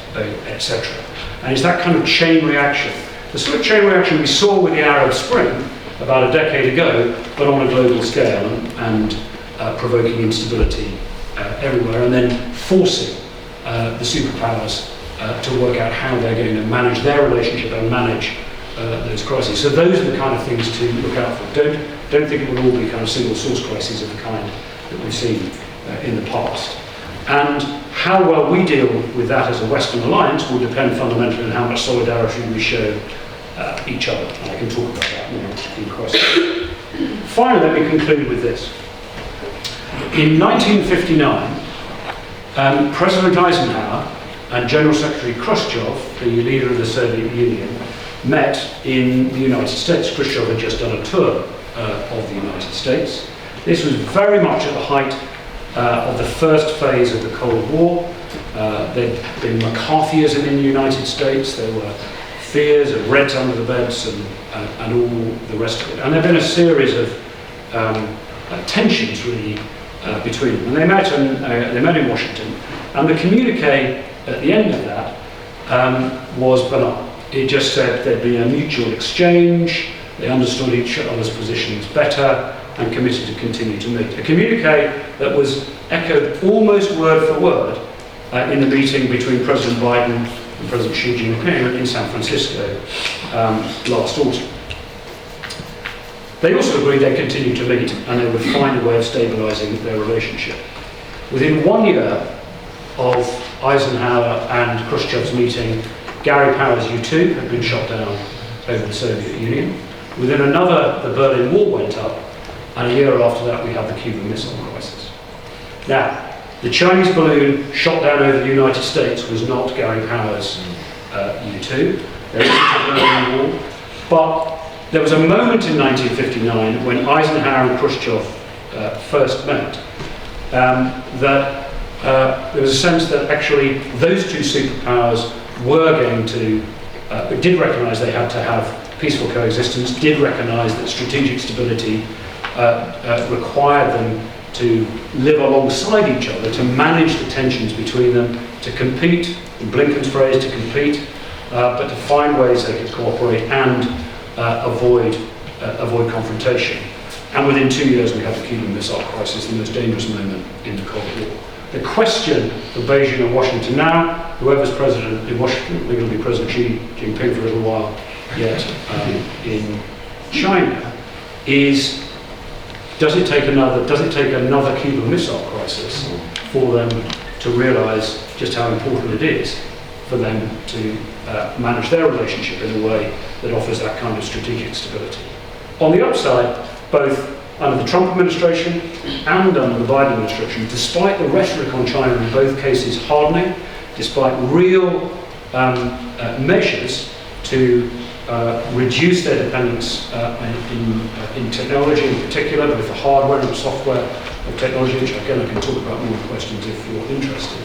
etc. And it's that kind of chain reaction. The sort of chain reaction we saw with the Arab Spring about a decade ago, but on a global scale, and provoking instability everywhere, and then forcing the superpowers to work out how they're going to manage their relationship and manage those crises. So those are the kind of things to look out for. Don't think it will all be kind of single source crises of the kind that we've seen in the past. And how well we deal with that as a Western alliance will depend fundamentally on how much solidarity we show each other. And I can talk about that more in questions. Finally, let me conclude with this. In 1959, President Eisenhower and General Secretary Khrushchev, the leader of the Soviet Union, met in the United States. Khrushchev had just done a tour of the United States. This was very much at the height of the first phase of the Cold War. There'd been McCarthyism in the United States. There were fears of Reds under the beds and all the rest of it. And there'd been a series of tensions really between them. And they met in Washington. And the communique at the end of that was banal. It just said there'd be a mutual exchange, they understood each other's positions better, and committed to continue to meet. A communique that was echoed almost word for word in the meeting between President Biden and President Xi Jinping in San Francisco last autumn. They also agreed they'd continue to meet and they would find a way of stabilising their relationship. Within 1 year of Eisenhower and Khrushchev's meeting, Gary Power's U-2 had been shot down over the Soviet Union. Within another, the Berlin Wall went up, and a year after that we had the Cuban Missile Crisis. Now, the Chinese balloon shot down over the United States was not Gary Power's U-2. There isn't a Berlin Wall. But there was a moment in 1959 when Eisenhower and Khrushchev first met that there was a sense that actually those two superpowers were going to, did recognise they had to have peaceful coexistence, did recognise that strategic stability required them to live alongside each other, to manage the tensions between them, to compete, in Blinken's phrase, to compete, but to find ways they could cooperate and avoid confrontation. And within 2 years we had the Cuban Missile Crisis, the most dangerous moment in the Cold War. The question for Beijing and Washington now, whoever's president in Washington, we're going to be President Xi Jinping for a little while yet in China, is does it take another Cuban Missile Crisis for them to realise just how important it is for them to manage their relationship in a way that offers that kind of strategic stability? On the upside, both under the Trump administration and under the Biden administration, despite the rhetoric on China in both cases hardening, despite real measures to reduce their dependence in technology in particular, both the hardware and the software of technology, which again I can talk about more in questions if you're interested.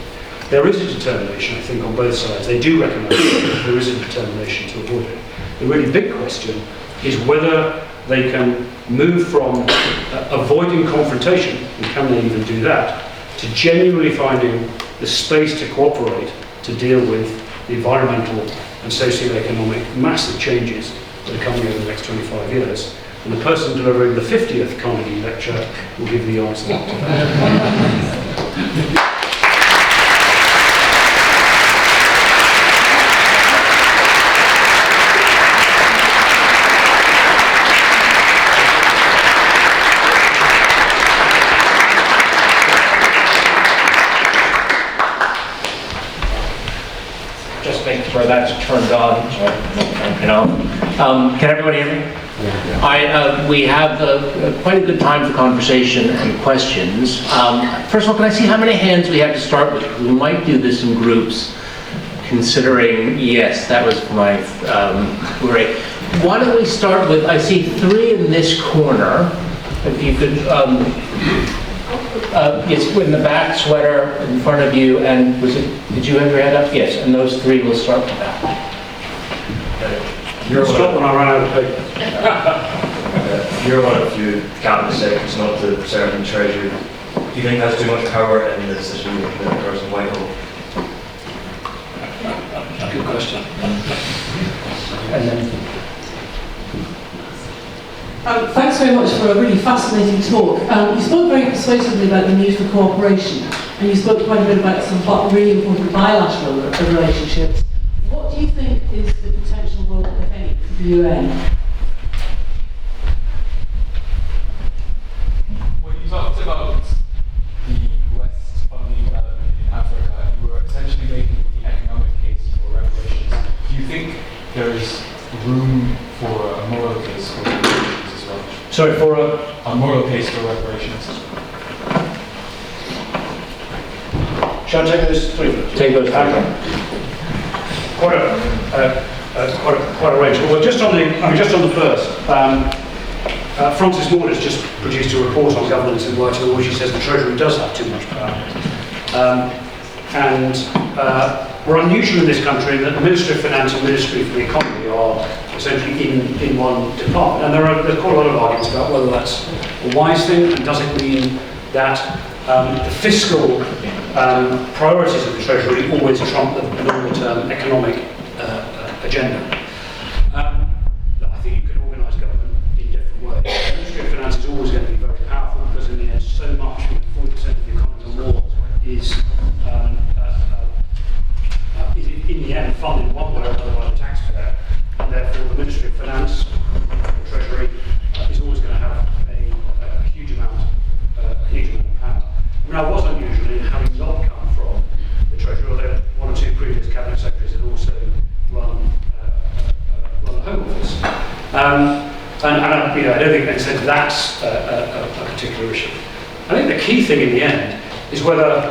There is a determination, I think, on both sides. They do recognise that there is a determination to avoid it. The really big question is whether they can move from avoiding confrontation, and can they even do that, to genuinely finding the space to cooperate to deal with the environmental and socio-economic massive changes that are coming over the next 25 years. And the person delivering the 50th Carnegie lecture will give the answer to that. Where that's turned on. Can everybody hear me? We have quite a good time for conversation and questions. First of all, can I see how many hands we have to start with? We might do this in groups, considering, yes, that was my worry. Why don't we start with, I see 3 in this corner. If you could, yes, in the back, sweater in front of you, and did you have your hand up? Yes, and those 3 will start with that. You're stop when I run out of paper. You're one of the cabinet secretaries, not the Sergeant Treasurer. Do you think that's too much power in the decision that occurs in Whitehall? good question. And then, Thanks very much for a really fascinating talk. You spoke very persuasively about the need for cooperation, and you spoke quite a bit about some really important bilateral relationships. What do you think is the potential role, if any, for the UN? When you talked about the West funding development in Africa, you were essentially making the economic case for reparations. Do you think there is room for a moral case for reparations as well? Sorry, for a moral case for reparations. shall I take those three? take those Quite a range. Well, just on the first, Frances Maud has just produced a report on governance in Whitehall, which she says the Treasury does have too much power. We're unusual in this country in that the Ministry of Finance and Ministry for the Economy are essentially in one department. And there's quite a lot of arguments about whether that's a wise thing, and does it mean that the fiscal priorities of the Treasury always trump the longer-term economic agenda. I think you can organise government in different ways. The Ministry of Finance is always going to be very powerful because in the end so much, 40% of the economy or more, is in the end funded one way or another by the taxpayer, and therefore the Ministry of Finance, the Treasury, is always going to have a huge amount of power. I mean, I was unusual in having not come from the Treasury, although one or two previous cabinet secretaries had also run the Home Office. I don't think they said that's a particular issue. I think the key thing in the end is whether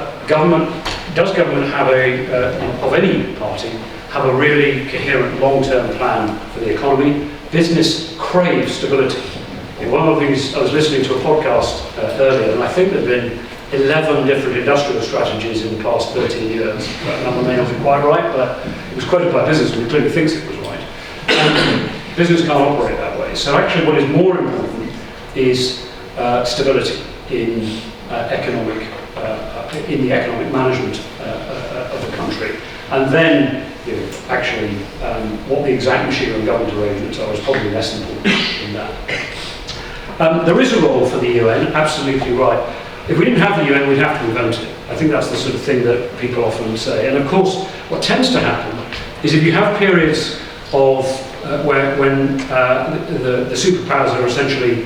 does government have of any party, have a really coherent long-term plan for the economy. Business craves stability. One of the things, I was listening to a podcast earlier, and I think there have been 11 different industrial strategies in the past 13 years. That number may not be quite right, but it was quoted by business, and he clearly thinks it was right. Business can't operate that way. So actually what is more important is stability in the economic management of the country. And then what the exact machinery of government arrangements are is probably less important than that. There is a role for the UN, absolutely right. If we didn't have the UN, we'd have to invent it. I think that's the sort of thing that people often say. And of course, what tends to happen is if you have periods of when the superpowers are essentially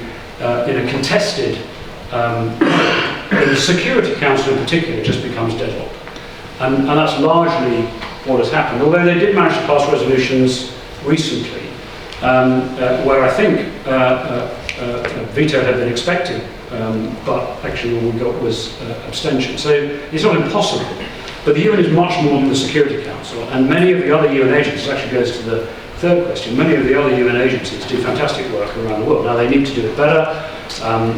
in a contested, the Security Council in particular just becomes deadlocked. And that's largely what has happened. Although they did manage to pass resolutions recently, where I think veto had been expected, but actually all we got was abstention. So it's not impossible. But the UN is much more than the Security Council, and many of the other UN agencies, actually goes to the third question, many of the other UN agencies do fantastic work around the world. Now they need to do it better.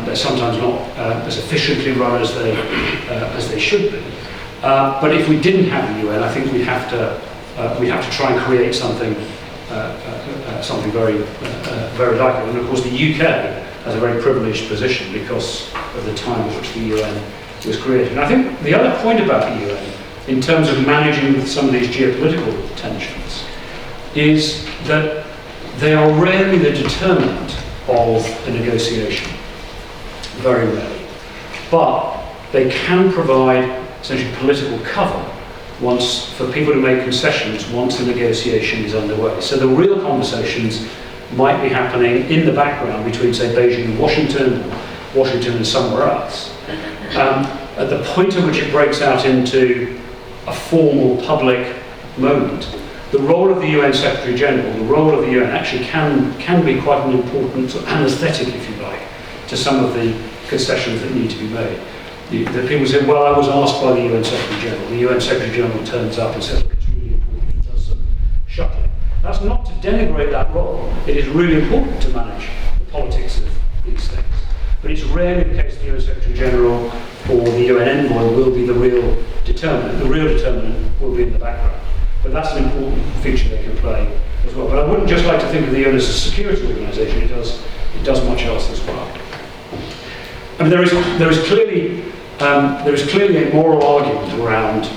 They're sometimes not as efficiently run as they should be. But if we didn't have the UN, I think we'd have to try and create something very like it. And of course, the UK has a very privileged position because of the time at which the UN was created. And I think the other point about the UN, in terms of managing some of these geopolitical tensions, is that they are rarely the determinant of a negotiation. Very rarely. But they can provide essentially political cover for people to make concessions once the negotiation is underway. So the real conversations might be happening in the background between, say, Beijing and Washington and somewhere else. At the point at which it breaks out into a formal public moment, the role of the UN Secretary General, the role of the UN actually can be quite an important sort of anaesthetic, if you like, to some of the concessions that need to be made. The people say, well, I was asked by the UN Secretary General. The UN Secretary General turns up and says, it's really important, and does some shuttling. That's not to denigrate that role. It is really important to manage the politics of these things. But it's rarely the case the UN Secretary General or the UN envoy will be the real determinant. The real determinant will be in the background. But that's an important feature they can play as well. But I wouldn't just like to think of the UN as a security organisation. It does much else as well. I mean, there is clearly a moral argument around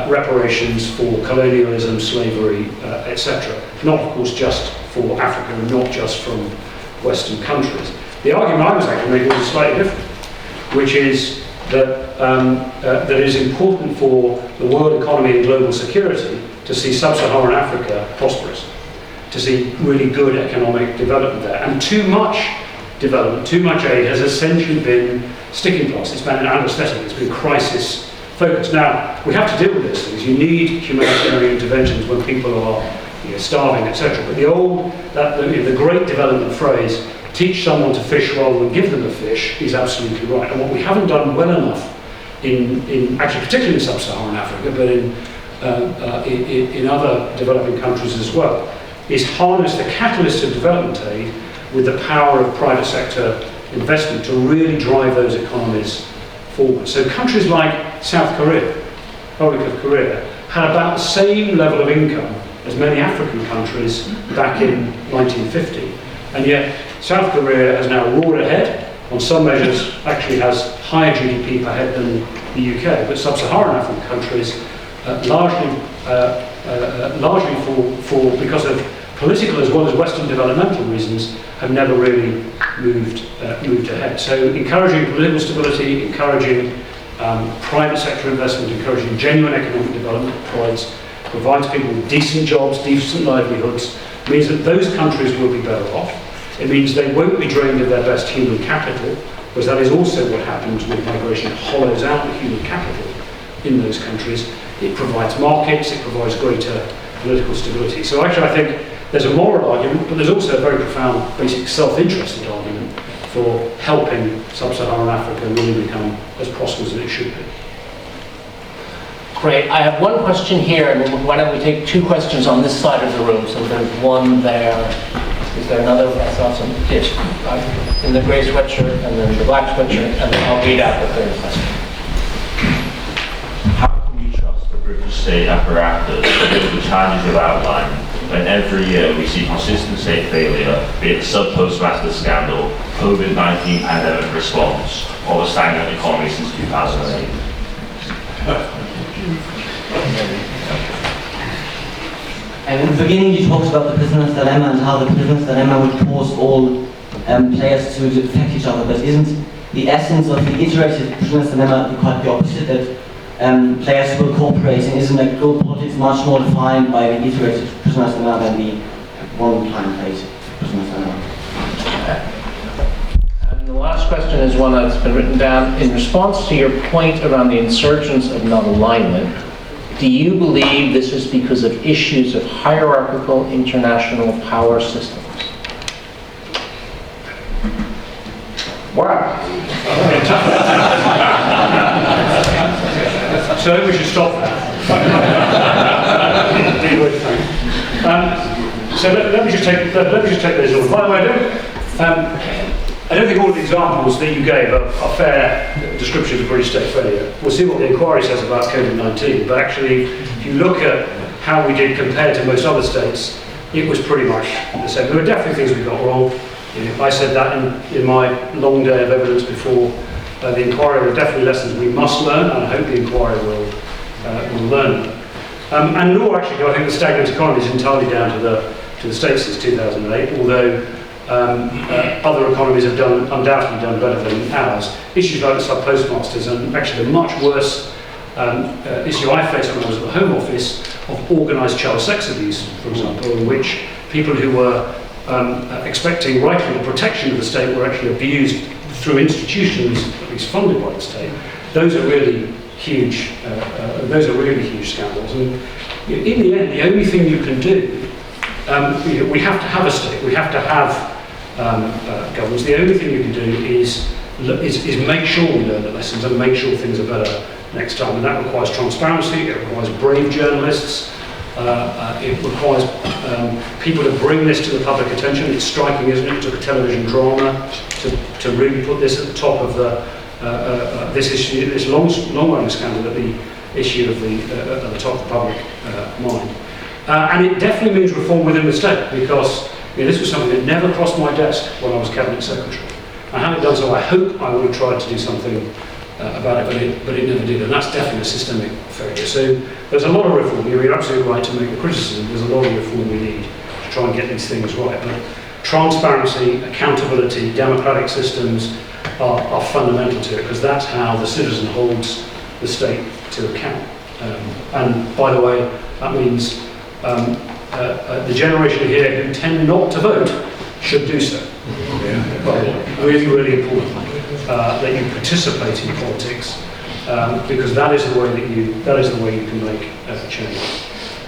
reparations for colonialism, slavery, etc. Not, of course, just for Africa and not just from Western countries. The argument I was actually making was slightly different, which is that that it is important for the world economy and global security to see sub-Saharan Africa prosperous, to see really good economic development there. And too much development, too much aid has essentially been sticking plaster. It's been an anesthetic, it's been crisis focused. Now, we have to deal with these things. You need humanitarian interventions when people are starving, etc. But the great development phrase, teach someone to fish rather than give them a fish, is absolutely right. And what we haven't done well enough in actually particularly in sub-Saharan Africa, but in other developing countries as well, is harness the catalyst of development aid with the power of private sector investment to really drive those economies forward. So countries like South Korea, Republic of Korea, had about the same level of income as many African countries back in 1950. And yet South Korea has now roared ahead, on some measures actually has higher GDP per head than the UK, but sub-Saharan African countries largely because of political as well as Western developmental reasons have never really moved ahead. So encouraging political stability, encouraging private sector investment, encouraging genuine economic development provides people with decent jobs, decent livelihoods, means that those countries will be better off. It means they won't be drained of their best human capital, because that is also what happens with migration. It hollows out the human capital in those countries. It provides markets, it provides greater political stability. So actually I think there's a moral argument, but there's also a very profound, basic self-interested argument for helping sub-Saharan Africa really become as prosperous as it should be. Great. I have one question here, and why don't we take two questions on this side of the room? So there's one there. Is there another? I saw some. Yes. In the grey sweatshirt, and then the black sweatshirt, and then I'll read out the third question. How can we trust the British state apparatus with the challenges you've outlined when every year we see consistent state failure, be it the sub-postmaster scandal, COVID-19 pandemic response, or the stagnant economy since 2008? And in the beginning you talked about the prisoner's dilemma and how the prisoner's dilemma would cause all players to affect each other, but isn't the essence of the iterative prisoner's dilemma quite the opposite, that players will cooperate, and isn't like global politics much more defined by the iterative prisoner's dilemma than the one-time played prisoner's dilemma? And the last question is one that's been written down. In response to your point around the insurgence of non-alignment, do you believe this is because of issues of hierarchical international power systems? Wow. So we should stop that. So let me just take those all. By the way, I don't think all of the examples that you gave are fair descriptions of British state failure. We'll see what the inquiry says about COVID-19, but actually, if you look at how we did compared to most other states, it was pretty much the same. There were definitely things we got wrong. I said that in my long day of evidence before the inquiry. There are definitely lessons we must learn, and I hope the inquiry will learn them. And nor actually do I think the stagnant economy is entirely down to the states since 2008, although other economies have undoubtedly done better than ours. Issues like the sub-postmasters, and actually a much worse issue I faced when I was at the Home Office of organised child sex abuse, for example, in which people who were expecting rightly the protection of the state were actually abused through institutions, at least funded by the state. Those are really huge. Those are really huge scandals. And in the end, the only thing you can do, we have to have a state. We have to have governments. The only thing you can do is make sure we learn the lessons and make sure things are better next time. And that requires transparency. It requires brave journalists. It requires people to bring this to the public attention. It's striking, isn't it? It took a television drama to really put this at the top of this issue, this long-running scandal at the issue of at the top of the public mind. And it definitely means reform within the state, because this was something that never crossed my desk when I was Cabinet Secretary. And having done so, I hope I would have tried to do something about it, but it never did, and that's definitely a systemic failure. So there's a lot of reform. You're absolutely right to make the criticism. There's a lot of reform we need to try and get these things right. But transparency, accountability, democratic systems are fundamental to it, because that's how the citizen holds the state to account. And by the way, that means the generation here who tend not to vote should do so. Well, really, really important that you participate in politics, because that is the way you can make a change.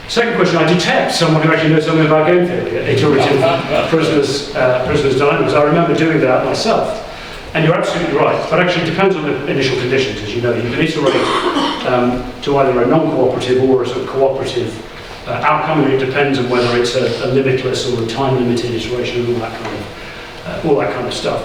Second question: I detect someone who actually knows something about game theory, iterative prisoners dilemmas. I remember doing that myself. And you're absolutely right, but actually it depends on the initial conditions, as you know. You can iterate to either a non-cooperative or a sort of cooperative outcome, and it depends on whether it's a limitless or a time-limited iteration and all that kind of stuff.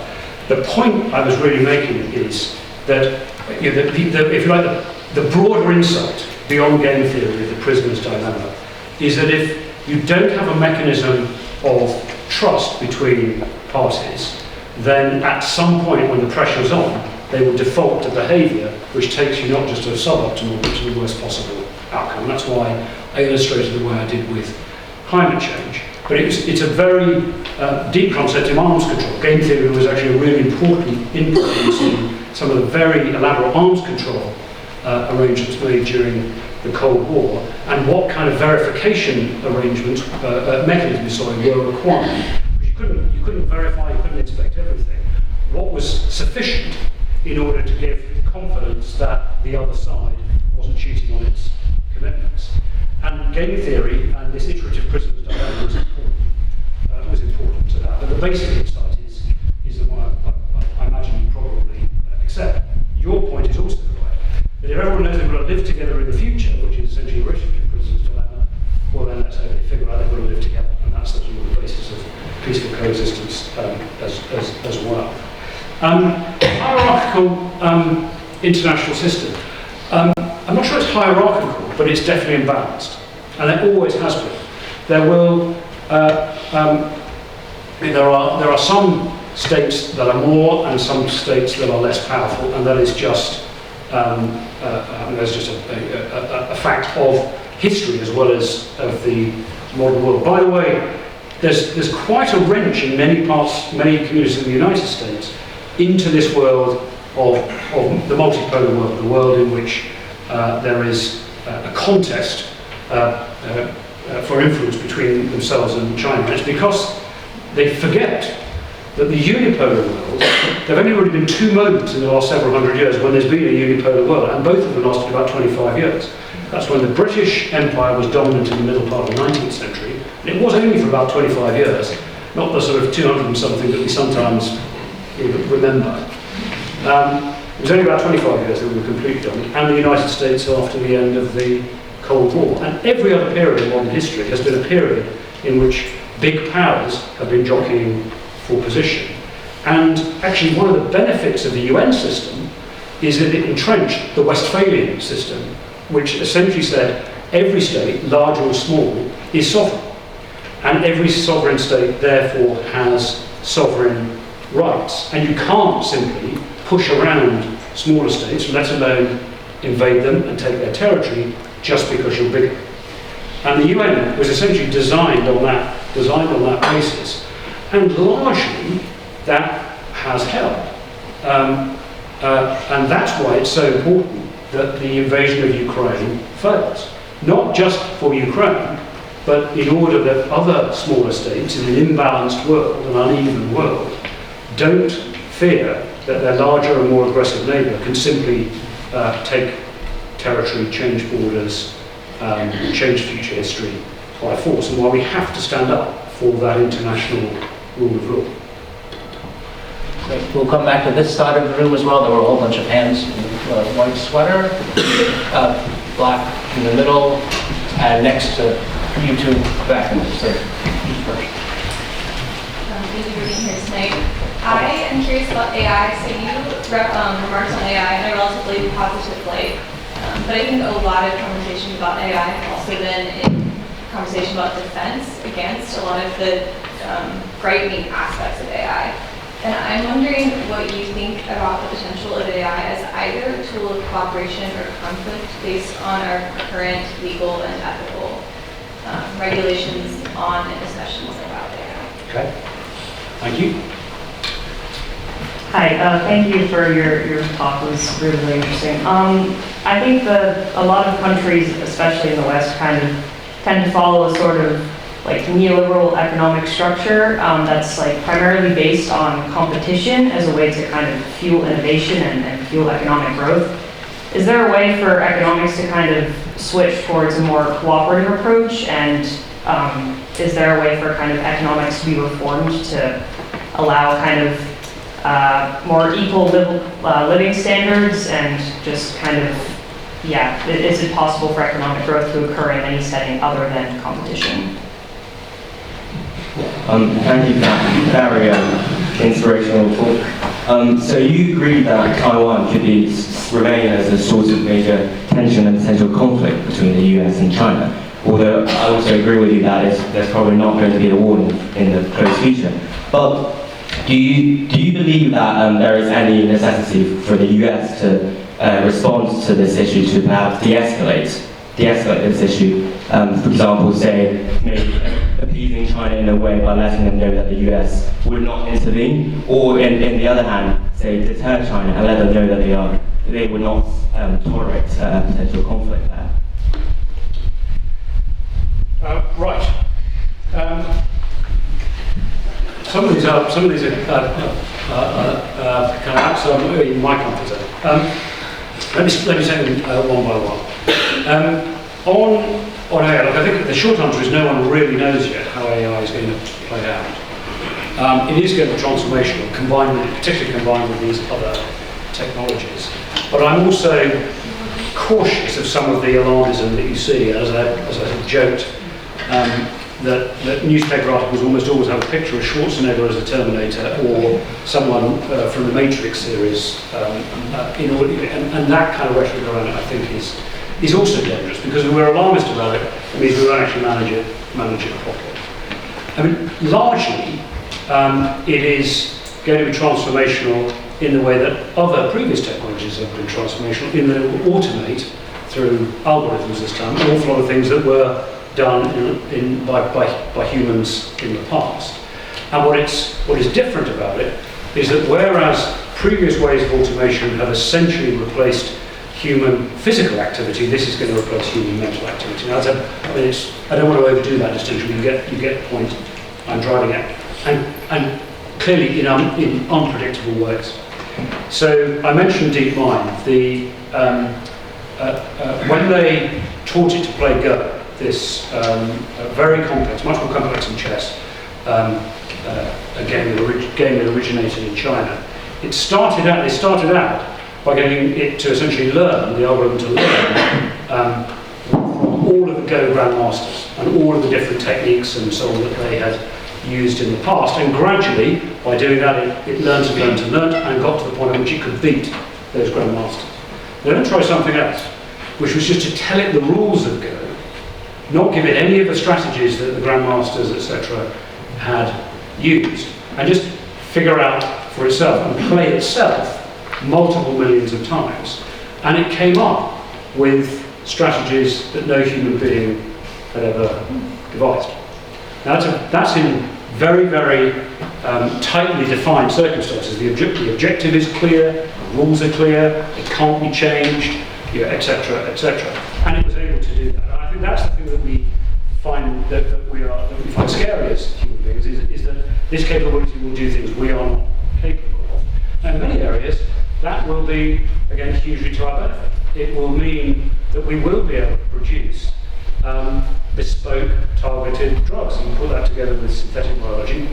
The point I was really making is that, you know, if you like, the broader insight beyond game theory of the prisoner's dilemma is that if you don't have a mechanism of trust between parties, then at some point when the pressure's on, they will default to behaviour which takes you not just to a suboptimal, but to the worst possible outcome. That's why I illustrated the way I did with climate change. But it's a very deep concept in arms control. Game theory was actually a really important input into some of the very elaborate arms control arrangements made during the Cold War, and what kind of verification arrangements, mechanisms, were required. You couldn't verify, you couldn't inspect everything. What was sufficient in order to give confidence that the other side wasn't cheating on its commitments. And game theory and this iterative prisoner's dilemma was important to that. But the basic insight is the one I imagine you probably accept. Your point is also right, that if everyone knows they've got to live together in the future, which is essentially a iterative prisoner's dilemma, well then let's figure out they've got to live together, and that's sort of the basis of peaceful coexistence as well. Hierarchical international system. I'm not sure it's hierarchical, but it's definitely imbalanced, and it always has been. There are some states that are more and some states that are less powerful, and that is just a fact of history as well as of the modern world. By the way, there's quite a wrench in many communities in the United States into this world of the multipolar world, the world in which there is a contest for influence between themselves and China. And it's because they forget that the unipolar world, there have only really been two moments in the last several hundred years when there's been a unipolar world, and both of them lasted about 25 years. That's when the British Empire was dominant in the middle part of the 19th century, and it was only for about 25 years, not the sort of 200 and something that we sometimes remember. It was only about 25 years that we were completely dominant, and the United States after the end of the Cold War. And every other period in modern history has been a period in which big powers have been jockeying for position. And actually one of the benefits of the UN system is that it entrenched the Westphalian system, which essentially said every state, large or small, is sovereign. And every sovereign state therefore has sovereign rights. And you can't simply push around smaller states, let alone invade them and take their territory, just because you're bigger. And the UN was essentially designed on that basis. And largely, that has held. And that's why it's so important that the invasion of Ukraine fails. Not just for Ukraine, but in order that other smaller states in an imbalanced world, an uneven world, don't fear that their larger and more aggressive neighbour can simply take territory, change borders, change future history by force, and why we have to stand up for that international rule of law. We'll come back to this side of the room as well. There were a whole bunch of hands. White sweater, black in the middle, and next to you two back in the third. First. Thank you for being here tonight. I am curious about AI. So you remarked on AI in a relatively positive light, but I think a lot of conversations about AI have also been in conversation about defense against a lot of the frightening aspects of AI. And I'm wondering what you think about the potential of AI as either a tool of cooperation or conflict based on our current legal and ethical regulations on and discussions about AI. Okay, thank you. Hi, thank you for your talk. It was really, really interesting. I think that a lot of countries, especially in the West, kind of tend to follow a sort of like neoliberal economic structure that's like primarily based on competition as a way to kind of fuel innovation and fuel economic growth. Is there a way for economics to kind of switch towards a more cooperative approach? And is there a way for kind of economics to be reformed to allow kind of more equal living standards and just kind of, yeah, is it possible for economic growth to occur in any setting other than competition? Thank you for that very inspirational talk. So you agree that Taiwan could remain as a source of major tension and potential conflict between the US and China, although I also agree with you that there's probably not going to be a war in the close future. But do you believe that there is any necessity for the US to respond to this issue, to perhaps de-escalate this issue? For example, say maybe appeasing China in a way by letting them know that the US would not intervene, or in the other hand, say deter China and let them know that they would not tolerate potential conflict there. Right. Some of these are kind of outside my comfort zone. Let me say them one by one. On AI, look, I think the short answer is no one really knows yet how AI is going to play out. It is going to be transformational, particularly combined with these other technologies. But I'm also cautious of some of the alarmism that you see, as I joked, that newspaper articles almost always have a picture of Schwarzenegger as a Terminator or someone from the Matrix series, and that kind of rhetoric around it, I think, is also dangerous, because if we're alarmist about it, it means we won't actually manage it properly. I mean, largely, it is going to be transformational in the way that other previous technologies have been transformational, in that it will automate through algorithms this time an awful lot of things that were done by humans in the past. And what is different about it is that whereas previous ways of automation have essentially replaced human physical activity, this is going to replace human mental activity. Now, I don't want to overdo that distinction, but you get the point I'm driving at. And clearly in unpredictable ways. So I mentioned DeepMind. When they taught it to play Go, this very complex, much more complex than chess, a game that originated in China. They started out by getting it to essentially learn, the algorithm to learn from all of the Go grandmasters and all of the different techniques and so on that they had used in the past. And gradually, by doing that, it learned and learned and learned and got to the point at which it could beat those grandmasters. Then try something else, which was just to tell it the rules of Go, not give it any of the strategies that the grandmasters, etc., had used, and just figure out for itself and play itself multiple millions of times. And it came up with strategies that no human being had ever devised. Now that's in very, very tightly defined circumstances. The objective is clear, the rules are clear, it can't be changed, etc., etc. And it was able to do that. And I think that's the thing that we find that we find scary as human beings is that this capability will do things we are not capable of. Now, in many areas, that will be, again, hugely to our benefit. It will mean that we will be able to produce bespoke, targeted drugs, and put that together with synthetic biology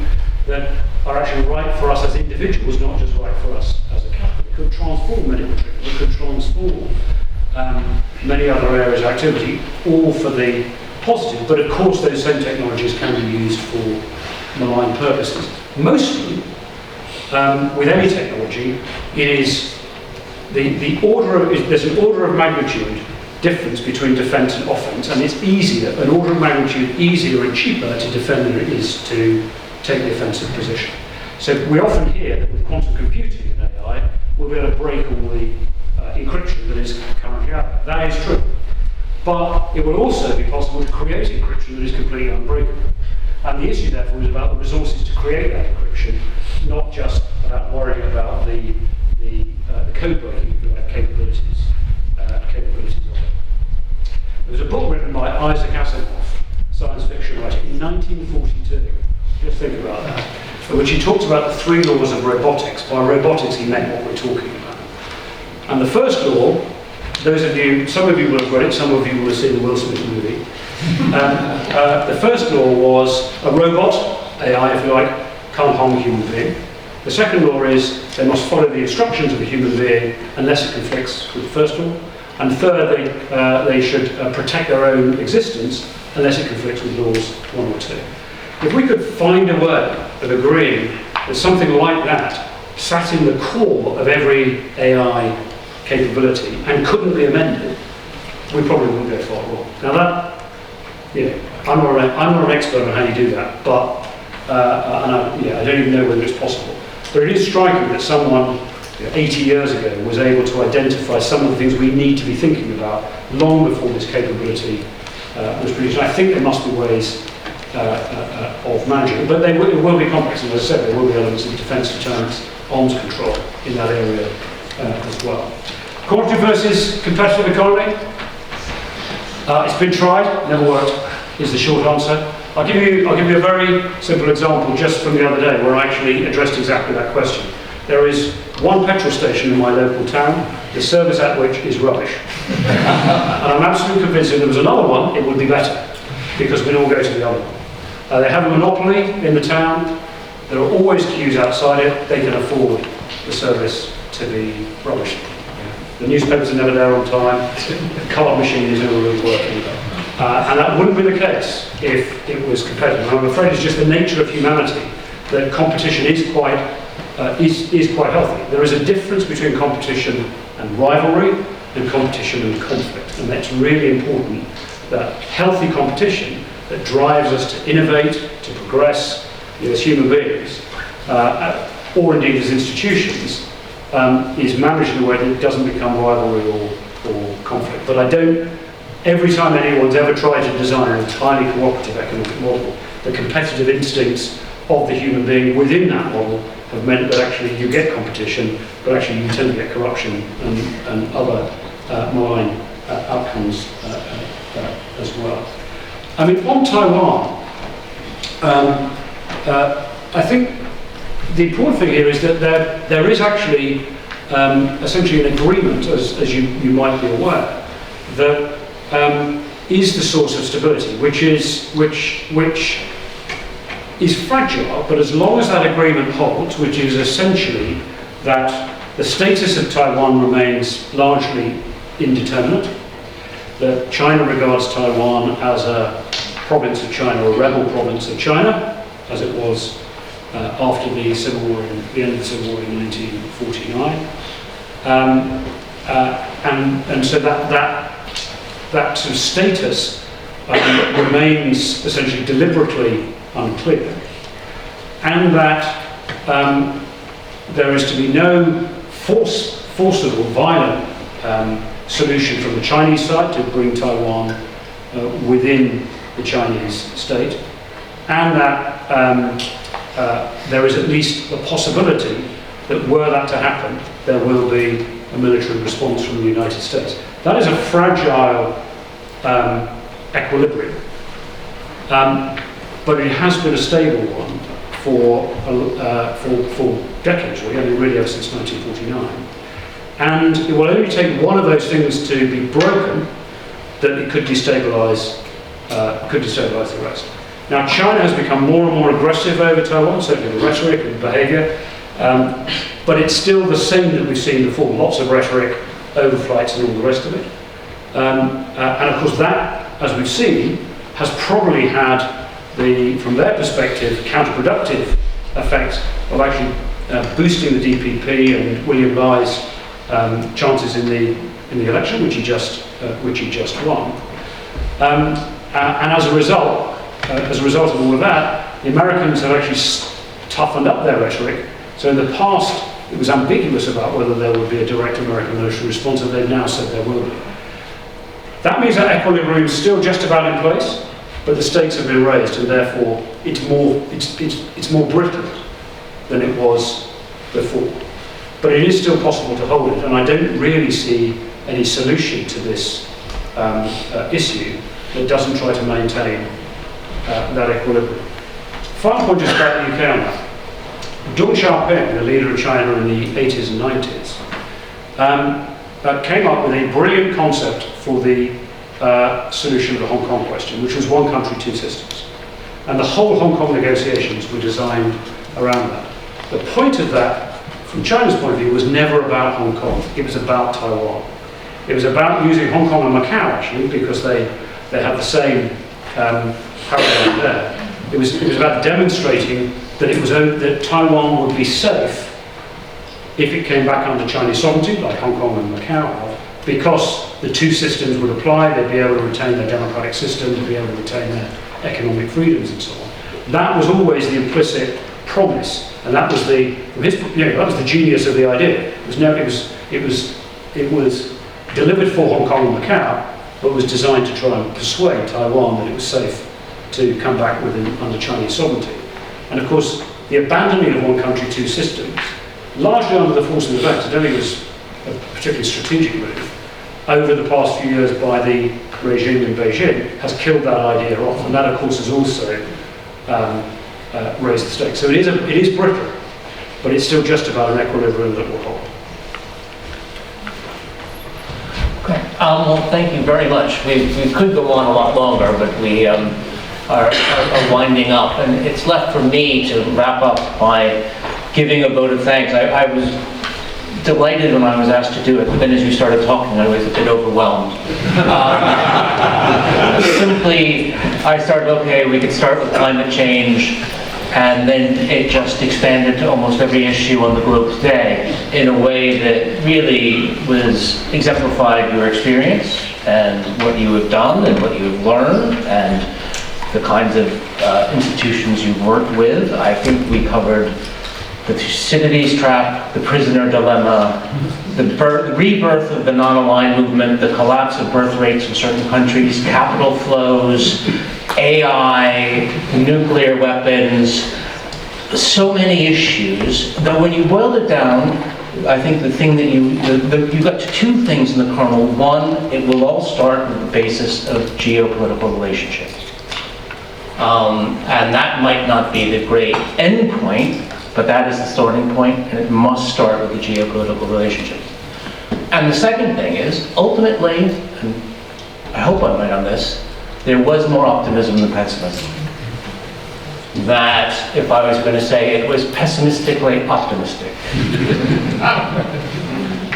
that are actually right for us as individuals, not just right for us as a capital. It could transform medical treatment, it could transform many other areas of activity, all for the positive, but of course those same technologies can be used for malign purposes. Mostly, with any technology, it is there's an order of magnitude difference between defense and offense, and it's easier, an order of magnitude easier and cheaper to defend than it is to take the offensive position. So we often hear that with quantum computing and AI, we'll be able to break all the encryption that is currently out there. That is true. But it will also be possible to create encryption that is completely unbreakable. And the issue, therefore, is about the resources to create that encryption, not just about worrying about the code breaking capabilities of it. There was a book written by Isaac Asimov, science fiction writer, in 1942. Just think about that. In which he talks about the 3 laws of robotics. By robotics, he meant what we're talking about. And the first law, some of you will have read it, some of you will have seen the Will Smith movie. The first law was a robot, AI if you like, can't harm a human being. The second law is they must follow the instructions of a human being unless it conflicts with the first law. And third, they should protect their own existence unless it conflicts with laws 1 or 2. If we could find a way of agreeing that something like that sat in the core of every AI capability and couldn't be amended, we probably wouldn't go far wrong. Now that, I'm not an expert on how you do that, but I don't even know whether it's possible. But it is striking that someone 80 years ago was able to identify some of the things we need to be thinking about long before this capability was produced. And I think there must be ways of managing it, but it will be complex, and as I said, there will be elements of defence, deterrence, arms control in that area as well. Cooperative versus competitive economy. It's been tried, never worked, is the short answer. I'll give you a very simple example just from the other day where I actually addressed exactly that question. There is one petrol station in my local town, the service at which is rubbish. And I'm absolutely convinced if there was another one, it would be better, because we'd all go to the other one. They have a monopoly in the town, there are always queues outside it, they can afford the service to be rubbish. The newspapers are never there on time, the card machine is never really working. And that wouldn't be the case if it was competitive. And I'm afraid it's just the nature of humanity that competition is quite healthy. There is a difference between competition and rivalry and competition and conflict. And that's really important, that healthy competition that drives us to innovate, to progress as human beings, or indeed as institutions, is managed in a way that it doesn't become rivalry or conflict. But every time anyone's ever tried to design an entirely cooperative economic model, the competitive instincts of the human being within that model have meant that actually you get competition, but actually you tend to get corruption and other malign outcomes as well. I mean, on Taiwan, I think the important thing here is that there is actually essentially an agreement, as you might be aware, that is the source of stability, which is fragile, but as long as that agreement holds, which is essentially that the status of Taiwan remains largely indeterminate, that China regards Taiwan as a province of China, or a rebel province of China, as it was after the Civil War, the end of the Civil War in 1949, and so that sort of status remains essentially deliberately unclear, and that there is to be no forcible, violent solution from the Chinese side to bring Taiwan within the Chinese state, and that there is at least a possibility that were that to happen, there will be a military response from the United States. That is a fragile equilibrium, but it has been a stable one for decades, really ever since 1949. And it will only take one of those things to be broken that it could destabilise the rest. Now, China has become more and more aggressive over Taiwan, certainly the rhetoric and behaviour, but it's still the same that we've seen before, lots of rhetoric, overflights and all the rest of it. And of course that, as we've seen, has probably had from their perspective, counterproductive effect of actually boosting the DPP and William Lai's chances in the election, which he just won. And as a result of all of that, the Americans have actually toughened up their rhetoric. So in the past, it was ambiguous about whether there would be a direct American military response, and they've now said there will be. That means that equilibrium is still just about in place, but the stakes have been raised, and therefore it's more brittle than it was before. But it is still possible to hold it, and I don't really see any solution to this issue that doesn't try to maintain that equilibrium. Final point is about the UK on that. Deng Xiaoping, the leader of China in the 80s and 90s, came up with a brilliant concept for the solution of the Hong Kong question, which was one country, two systems. And the whole Hong Kong negotiations were designed around that. The point of that, from China's point of view, was never about Hong Kong. It was about Taiwan. It was about using Hong Kong and Macau, actually, because they have the same parallel there. It was about demonstrating that Taiwan would be safe if it came back under Chinese sovereignty, like Hong Kong and Macau have, because the two systems would apply. They'd be able to retain their democratic system, they'd be able to retain their economic freedoms and so on. That was always the implicit promise, and that was that was the genius of the idea. It was delivered for Hong Kong and Macau, but was designed to try and persuade Taiwan that it was safe to come back under Chinese sovereignty. And of course, the abandoning of one country, two systems, largely under the force of events, I don't think it was a particularly strategic move, over the past few years by the regime in Beijing, has killed that idea off. And that, of course, has also raised the stakes. So it is brittle, but it's still just about an equilibrium that will hold. Okay. Well, thank you very much. We could go on a lot longer, but we are winding up, and it's left for me to wrap up by giving a vote of thanks. I was delighted when I was asked to do it, but then as you started talking, I was a bit overwhelmed. Simply, I started, okay, we could start with climate change, and then it just expanded to almost every issue on the globe today in a way that really exemplified your experience and what you have done and what you have learned and the kinds of institutions you've worked with. I think we covered the Thucydides trap, the prisoner dilemma, the rebirth of the non-aligned movement, the collapse of birth rates in certain countries, capital flows, AI, nuclear weapons, so many issues. Though when you boiled it down, I think the thing that you got to two things in the kernel. One, it will all start with the basis of geopolitical relationships. And that might not be the great end point, but that is the starting point, and it must start with the geopolitical relationships. And the second thing is, ultimately, and I hope I'm right on this, there was more optimism than pessimism. That, if I was going to say, it was pessimistically optimistic.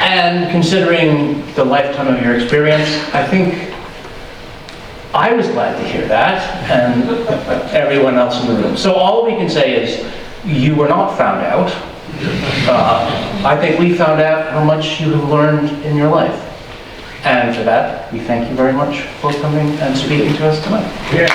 And considering the lifetime of your experience, I think I was glad to hear that, and everyone else in the room. So all we can say is, you were not found out. I think we found out how much you have learned in your life. And for that, we thank you very much for coming and speaking to us tonight. Yeah.